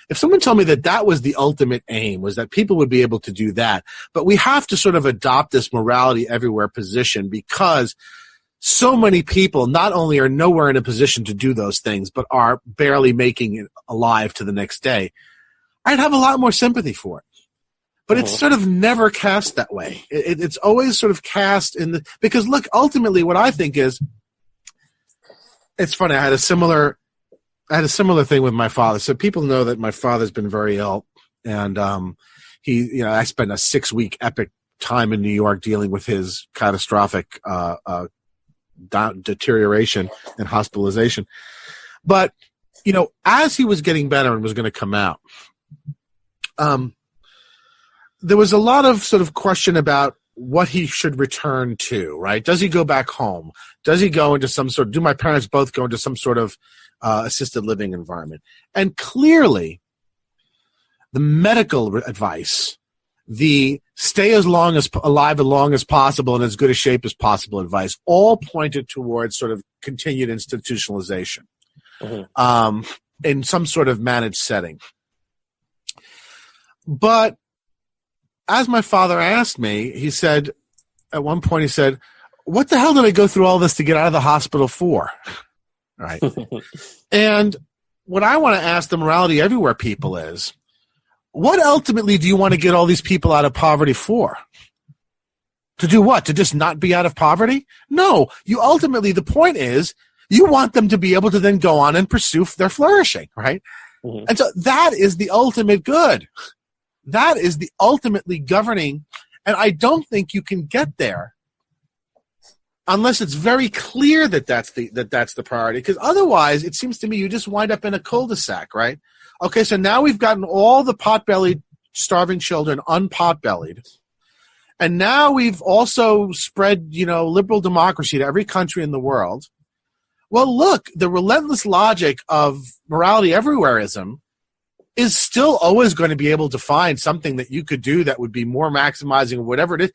If someone told me that that was the ultimate aim, was that people would be able to do that, but we have to sort of adopt this morality everywhere position because so many people not only are nowhere in a position to do those things, but are barely making it alive to the next day, I'd have a lot more sympathy for it. But it's sort of never cast that way. It's always sort of cast in the, because look, ultimately what I think is, it's funny, I had a similar thing with my father. So people know that my father's been very ill, and I spent a 6-week epic time in New York dealing with his catastrophic deterioration and hospitalization. But as he was getting better and was going to come out, there was a lot of sort of question about what he should return to, right? Does he go back home? Does he go into do my parents both go into some sort of assisted living environment? And clearly, the medical advice, the stay alive as long as possible and as good a shape as possible advice, all pointed towards sort of continued institutionalization in some sort of managed setting. But as my father asked me, at one point he said, what the hell did I go through all this to get out of the hospital for? Right. And what I want to ask the morality everywhere people is, what ultimately do you want to get all these people out of poverty for? To do what? To just not be out of poverty? No, the point is you want them to be able to then go on and pursue their flourishing, right? Mm-hmm. And so that is the ultimate good. That is the ultimately governing, and I don't think you can get there unless it's very clear that that's the priority. Because otherwise, it seems to me you just wind up in a cul-de-sac, right? Okay, so now we've gotten all the pot-bellied, starving children unpot-bellied, and now we've also spread, liberal democracy to every country in the world. Well, look, the relentless logic of morality everywhereism is still always going to be able to find something that you could do that would be more maximizing of whatever it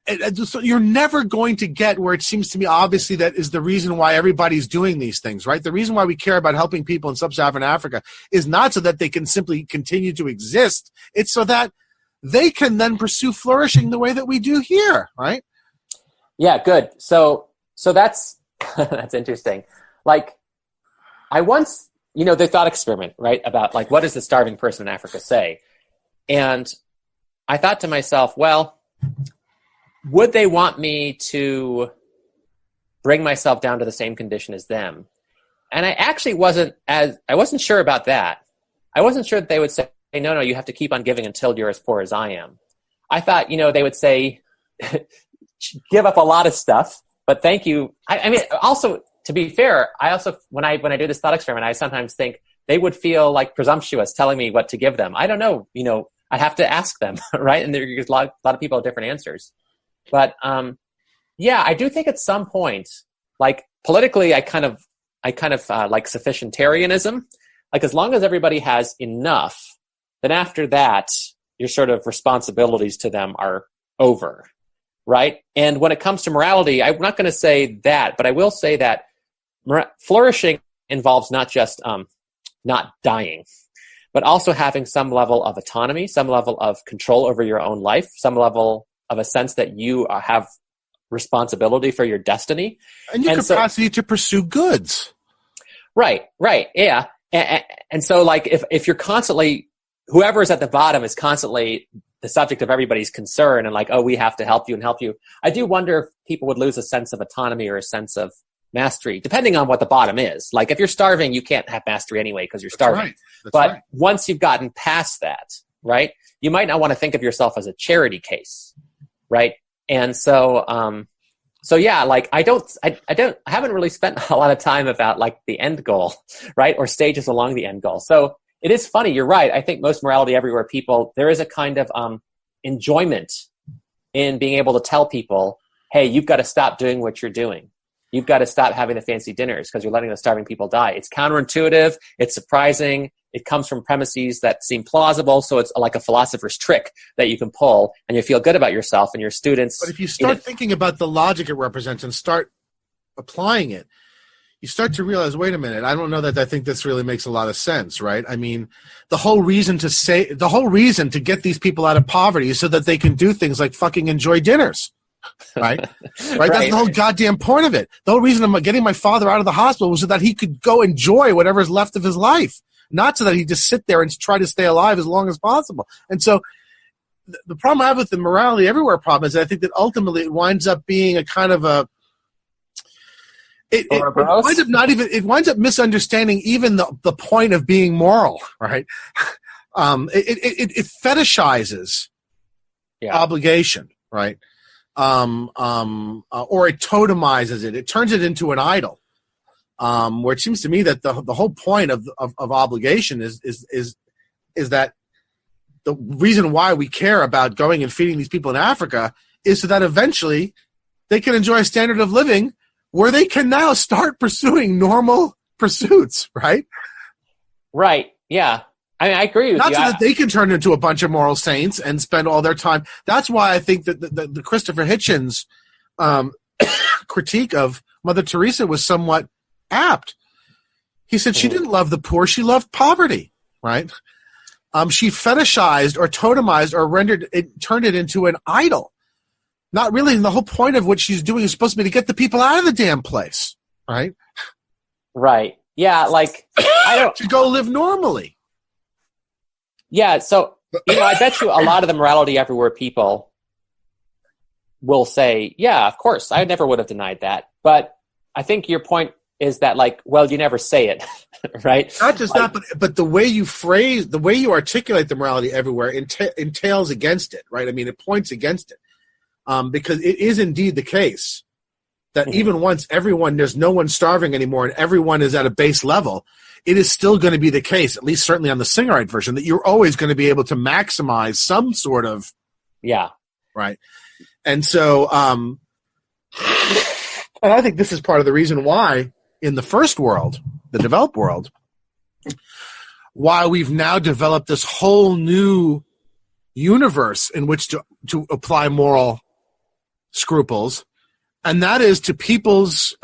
is. So you're never going to get where it seems to me obviously that is the reason why everybody's doing these things, right? The reason why we care about helping people in sub-Saharan Africa is not so that they can simply continue to exist. It's so that they can then pursue flourishing the way that we do here, right? Yeah, good. So that's that's interesting. Like, I once, the thought experiment, right, about like, what does the starving person in Africa say? And I thought to myself, well, would they want me to bring myself down to the same condition as them? And I actually wasn't sure about that. I wasn't sure that they would say, hey, no, you have to keep on giving until you're as poor as I am. I thought, they would say, give up a lot of stuff, but thank you. I mean, also, to be fair, I also, when I do this thought experiment, I sometimes think they would feel like presumptuous telling me what to give them. I don't know, I'd have to ask them, right? And there's a lot of people have different answers. But yeah, I do think at some point, like politically, I kind of like sufficientarianism. Like as long as everybody has enough, then after that, your sort of responsibilities to them are over, right? And when it comes to morality, I'm not going to say that, but I will say that flourishing involves not just not dying, but also having some level of autonomy, some level of control over your own life, some level of a sense that you have responsibility for your destiny. And your capacity to pursue goods. Right, yeah. And so like if you're constantly, whoever is at the bottom is constantly the subject of everybody's concern and like, oh, we have to help you and help you. I do wonder if people would lose a sense of autonomy or a sense of mastery, depending on what the bottom is. Like if you're starving, you can't have mastery anyway because you're starving. But once you've gotten past that, right, you might not want to think of yourself as a charity case, right? And so, yeah, like I haven't really spent a lot of time about like the end goal, right, or stages along the end goal. So it is funny. You're right. I think most morality everywhere people, there is a kind of enjoyment in being able to tell people, hey, you've got to stop doing what you're doing. You've got to stop having the fancy dinners because you're letting the starving people die. It's counterintuitive. It's surprising. It comes from premises that seem plausible. So it's like a philosopher's trick that you can pull and you feel good about yourself and your students. But if you start thinking about the logic it represents and start applying it, you start to realize, wait a minute, I don't know that I think this really makes a lot of sense, right? I mean, the whole reason to get these people out of poverty is so that they can do things like fucking enjoy dinners. Right? Right? That's the whole goddamn point of it. The whole reason I'm getting my father out of the hospital was so that he could go enjoy whatever's left of his life, not so that he just sit there and try to stay alive as long as possible. And so the problem I have with the morality everywhere problem is that I think that ultimately it winds up being a kind of a it winds up misunderstanding even the point of being moral, right? It fetishizes obligation, right? Or it totemizes it. It turns it into an idol. Where it seems to me that the whole point of obligation is that the reason why we care about going and feeding these people in Africa is so that eventually they can enjoy a standard of living where they can now start pursuing normal pursuits, right? Right. Yeah. I mean, I agree with you. Not you. so that they can turn into a bunch of moral saints and spend all their time. That's why I think that the Christopher Hitchens critique of Mother Teresa was somewhat apt. He said she didn't love the poor; she loved poverty. Right? She fetishized or totemized or turned it into an idol. Not really. And the whole point of what she's doing is supposed to be to get the people out of the damn place. Right? Right. Yeah. Like to go live normally. Yeah, so, I bet you a lot of the morality everywhere people will say, yeah, of course, I never would have denied that. But I think your point is that, like, well, you never say it, right? Not just that, but the way you articulate the morality everywhere entails against it, right? I mean, it points against it. Because it is indeed the case that even once there's no one starving anymore and everyone is at a base level, it is still going to be the case, at least certainly on the Singerite version, that you're always going to be able to maximize some sort of... Yeah. Right. And so, and I think this is part of the reason why in the first world, the developed world, why we've now developed this whole new universe in which to apply moral scruples, and that is to people's...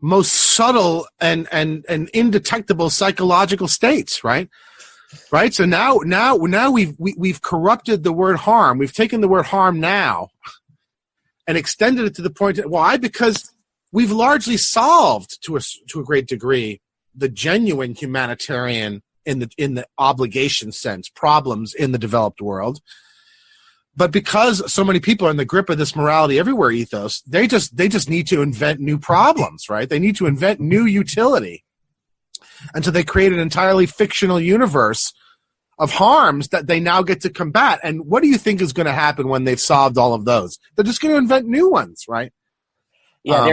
most subtle and indetectable psychological states, right? Right. So now we've corrupted the word harm. We've taken the word harm now and extended it to the point. Why? Because we've largely solved to a great degree the genuine humanitarian in the obligation sense problems in the developed world. But because so many people are in the grip of this morality everywhere ethos, they just need to invent new problems, right? They need to invent new utility. And so they create an entirely fictional universe of harms that they now get to combat. And what do you think is going to happen when they've solved all of those? They're just going to invent new ones, right? Yeah,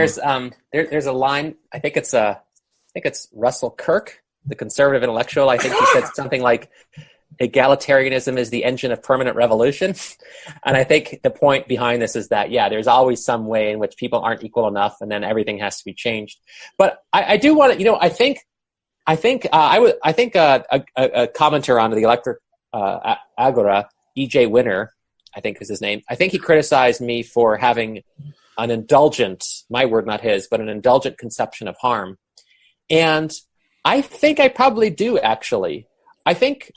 there's a line, I think it's Russell Kirk, the conservative intellectual. I think he said something like, egalitarianism is the engine of permanent revolution. And I think the point behind this is that, yeah, there's always some way in which people aren't equal enough and then everything has to be changed. But I do want to, I think a commenter on the electric Agora, E.J. Winner, I think is his name. I think he criticized me for having an indulgent, my word, not his, but an indulgent conception of harm. And I think I probably do, actually. I think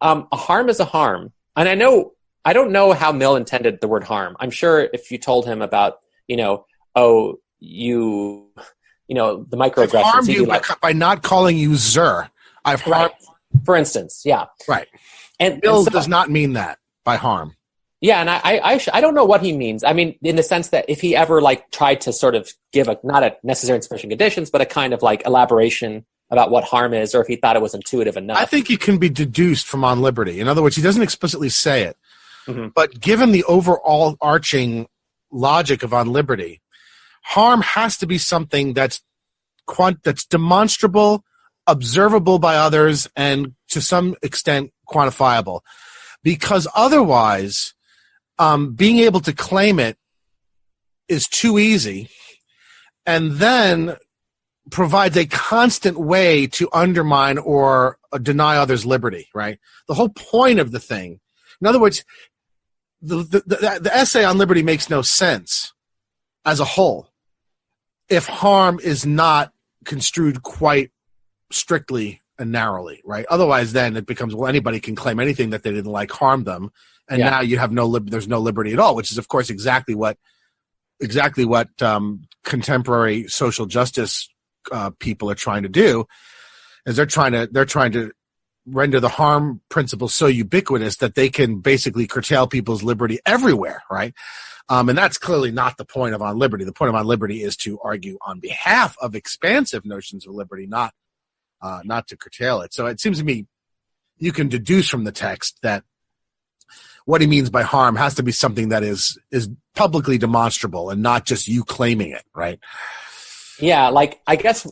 a harm is a harm. And I don't know how Mill intended the word harm. I'm sure if you told him about, the microaggressions. I've harmed you by not calling you Zer. I've harmed. For instance, yeah. Right. And Ill so, does not mean that by harm. Yeah, and I don't know what he means. I mean, in the sense that if he ever like tried to sort of give not a necessary and sufficient conditions, but a kind of like elaboration about what harm is, or if he thought it was intuitive enough. I think it can be deduced from on liberty. In other words, he doesn't explicitly say it, but given the overall arching logic of on liberty, harm has to be something that's demonstrable, observable by others, and to some extent quantifiable. Because otherwise, being able to claim it is too easy, and then provides a constant way to undermine or deny others' liberty, right? The whole point of the thing. In other words, the essay on liberty makes no sense as a whole if harm is not construed quite strictly and narrowly, right? Otherwise, then it becomes, well, anybody can claim anything that they didn't like, harm them, and now you have there's no liberty at all, which is, of course, exactly what contemporary social justice people are trying to do. Is they're trying to render the harm principle so ubiquitous that they can basically curtail people's liberty everywhere, right? And that's clearly not the point of on liberty. The point of on liberty is to argue on behalf of expansive notions of liberty, not to curtail it. So it seems to me you can deduce from the text that what he means by harm has to be something that is publicly demonstrable and not just you claiming it, right? Yeah, like I guess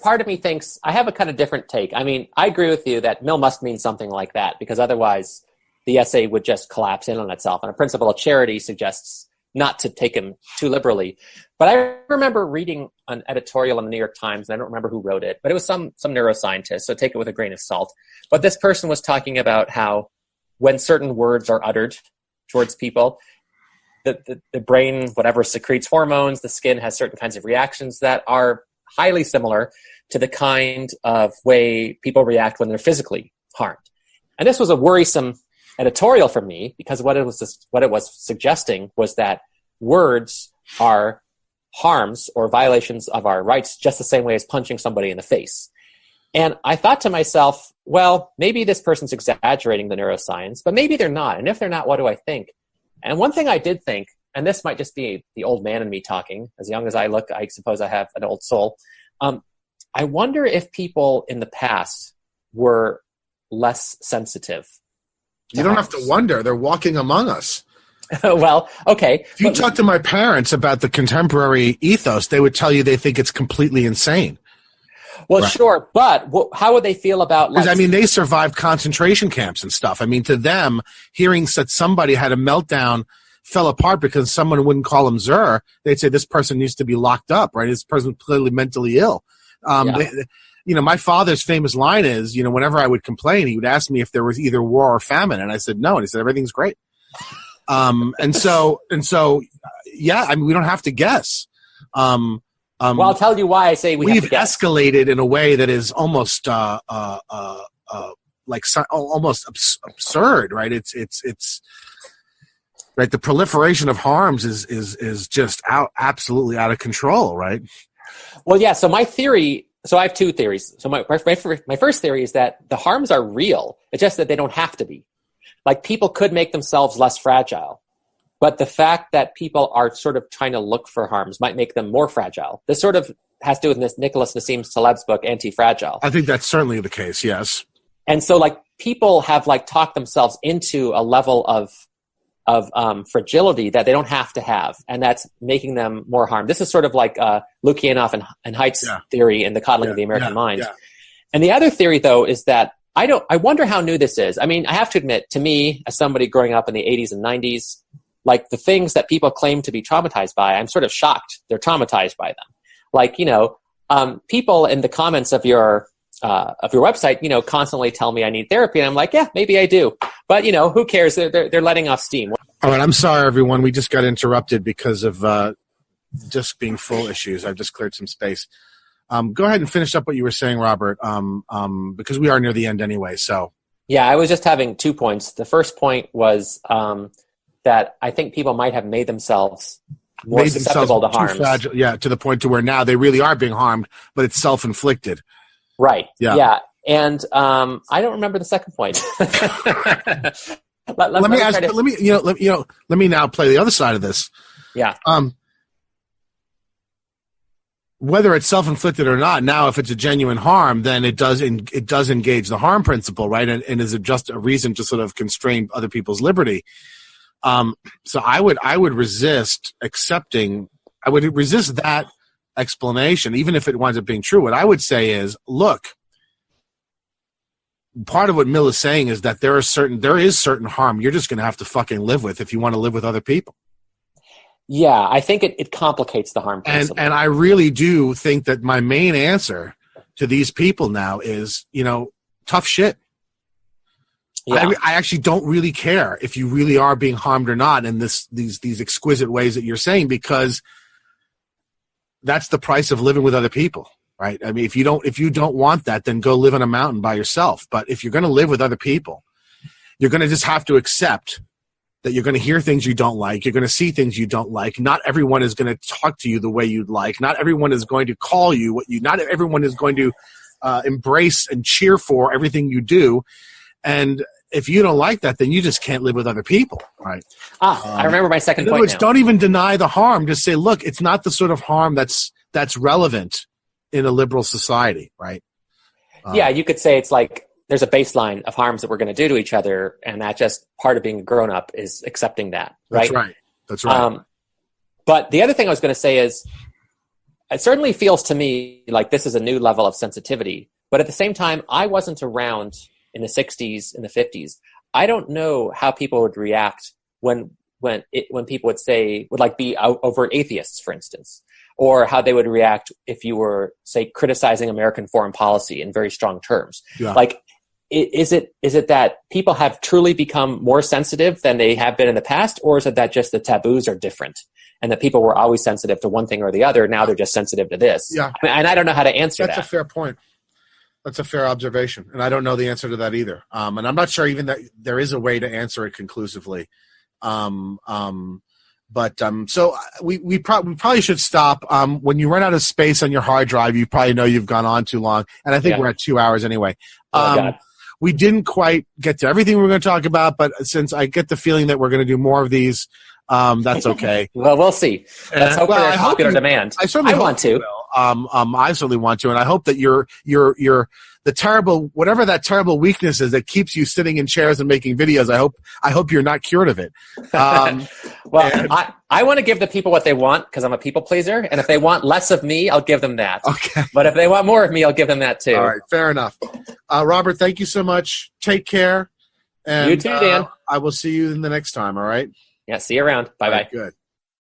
part of me thinks I have a kind of different take. I mean, I agree with you that mill must mean something like that, because otherwise the essay would just collapse in on itself. And a principle of charity suggests not to take him too liberally. But I remember reading an editorial in the New York Times, and I don't remember who wrote it, but it was some neuroscientist, so take it with a grain of salt. But this person was talking about how when certain words are uttered towards people, the brain, whatever, secretes hormones, the skin has certain kinds of reactions that are highly similar to the kind of way people react when they're physically harmed. And this was a worrisome editorial for me, because what it was suggesting was that words are harms or violations of our rights just the same way as punching somebody in the face. And I thought to myself, well, maybe this person's exaggerating the neuroscience, but maybe they're not. And if they're not, what do I think? And one thing I did think, and this might just be the old man in me talking, as young as I look, I suppose I have an old soul. I wonder if people in the past were less sensitive. You don't have to wonder. They're walking among us. Well, okay. If you talk to my parents about the contemporary ethos, they would tell you they think it's completely insane. Well, right. Sure, but how would they feel about... Because, I mean, they survived concentration camps and stuff. I mean, to them, hearing that somebody had a meltdown, fell apart because someone wouldn't call him Zur, they'd say this person needs to be locked up, right? This person's clearly mentally ill. My father's famous line is, whenever I would complain, he would ask me if there was either war or famine. And I said, no. And he said, everything's great. And so, yeah, I mean, we don't have to guess. Well, I'll tell you why I say we've escalated in a way that is almost almost absurd, right? It's right. The proliferation of harms is just absolutely out of control, right? Well, yeah. So my theory. So I have two theories. So my first theory is that the harms are real. It's just that they don't have to be. Like, people could make themselves less fragile. But the fact that people are sort of trying to look for harms might make them more fragile. This sort of has to do with Nicholas Nassim Taleb's book, Anti-Fragile. I think that's certainly the case, yes. And so, people have, talked themselves into a level of fragility that they don't have to have, and that's making them more harm. This is sort of like Lukianoff and Haidt's theory in The Coddling of the American Mind. Yeah. And the other theory, though, is that I wonder how new this is. I mean, I have to admit, to me, as somebody growing up in the 80s and 90s, the things that people claim to be traumatized by, I'm sort of shocked they're traumatized by them. People in the comments of your website, constantly tell me I need therapy, and I'm like, yeah, maybe I do. But, who cares? They're letting off steam. All right, I'm sorry, everyone. We just got interrupted because of just being full issues. I've just cleared some space. Go ahead and finish up what you were saying, Robert, because we are near the end anyway. So yeah, I was just having 2 points. The first point was that I think people might have made themselves more susceptible to harms. To the point to where now they really are being harmed, but it's self-inflicted. Right. Yeah. And I don't remember the second point. let me now play the other side of this. Yeah. Whether it's self-inflicted or not, now if it's a genuine harm, then it does engage the harm principle, right? And is it just a reason to sort of constrain other people's liberty? So I would resist accepting. I would resist that explanation, even if it winds up being true. What I would say is, look, part of what Mill is saying is that there is certain harm you're just going to have to fucking live with if you want to live with other people. Yeah, I think it complicates the harm principle. And I really do think that my main answer to these people now is, tough shit. Yeah. I actually don't really care if you really are being harmed or not in these exquisite ways that you're saying, because that's the price of living with other people, right? I mean, if you don't want that, then go live on a mountain by yourself. But if you're going to live with other people, you're going to just have to accept that you're going to hear things you don't like. You're going to see things you don't like. Not everyone is going to talk to you the way you'd like. Not everyone is going to call you not everyone is going to embrace and cheer for everything you do. And if you don't like that, then you just can't live with other people, right? I remember my second point. In other words, don't even deny the harm. Just say, look, it's not the sort of harm that's relevant in a liberal society, right? Yeah, you could say it's like there's a baseline of harms that we're going to do to each other, and that just part of being a grown-up is accepting that, right? That's right. But the other thing I was going to say is, it certainly feels to me like this is a new level of sensitivity, but at the same time, I wasn't around in the 60s, in the 50s. I don't know how people would react when people would be overt atheists, for instance, or how they would react if you were, say, criticizing American foreign policy in very strong terms. Yeah. Like, is it that people have truly become more sensitive than they have been in the past, or is it that just the taboos are different and that people were always sensitive to one thing or the other, now they're just sensitive to this? Yeah. And I don't know how to answer that. That's a fair point. That's a fair observation, and I don't know the answer to that either. And I'm not sure even that there is a way to answer it conclusively. So we probably should stop. When you run out of space on your hard drive, you probably know you've gone on too long, and I think we're at 2 hours anyway. We didn't quite get to everything we were going to talk about, but since I get the feeling that we're going to do more of these, that's okay. Well, we'll see. Let's hope there's popular demand. I certainly want to. I certainly want to, and I hope that you're the terrible, whatever that terrible weakness is that keeps you sitting in chairs and making videos. I hope you're not cured of it. I want to give the people what they want because I'm a people pleaser, and if they want less of me, I'll give them that. Okay. But if they want more of me, I'll give them that too. All right, fair enough. Robert, thank you so much. Take care. And, you too, Dan. I will see you in the next time. All right. Yeah. See you around. Bye bye. Good.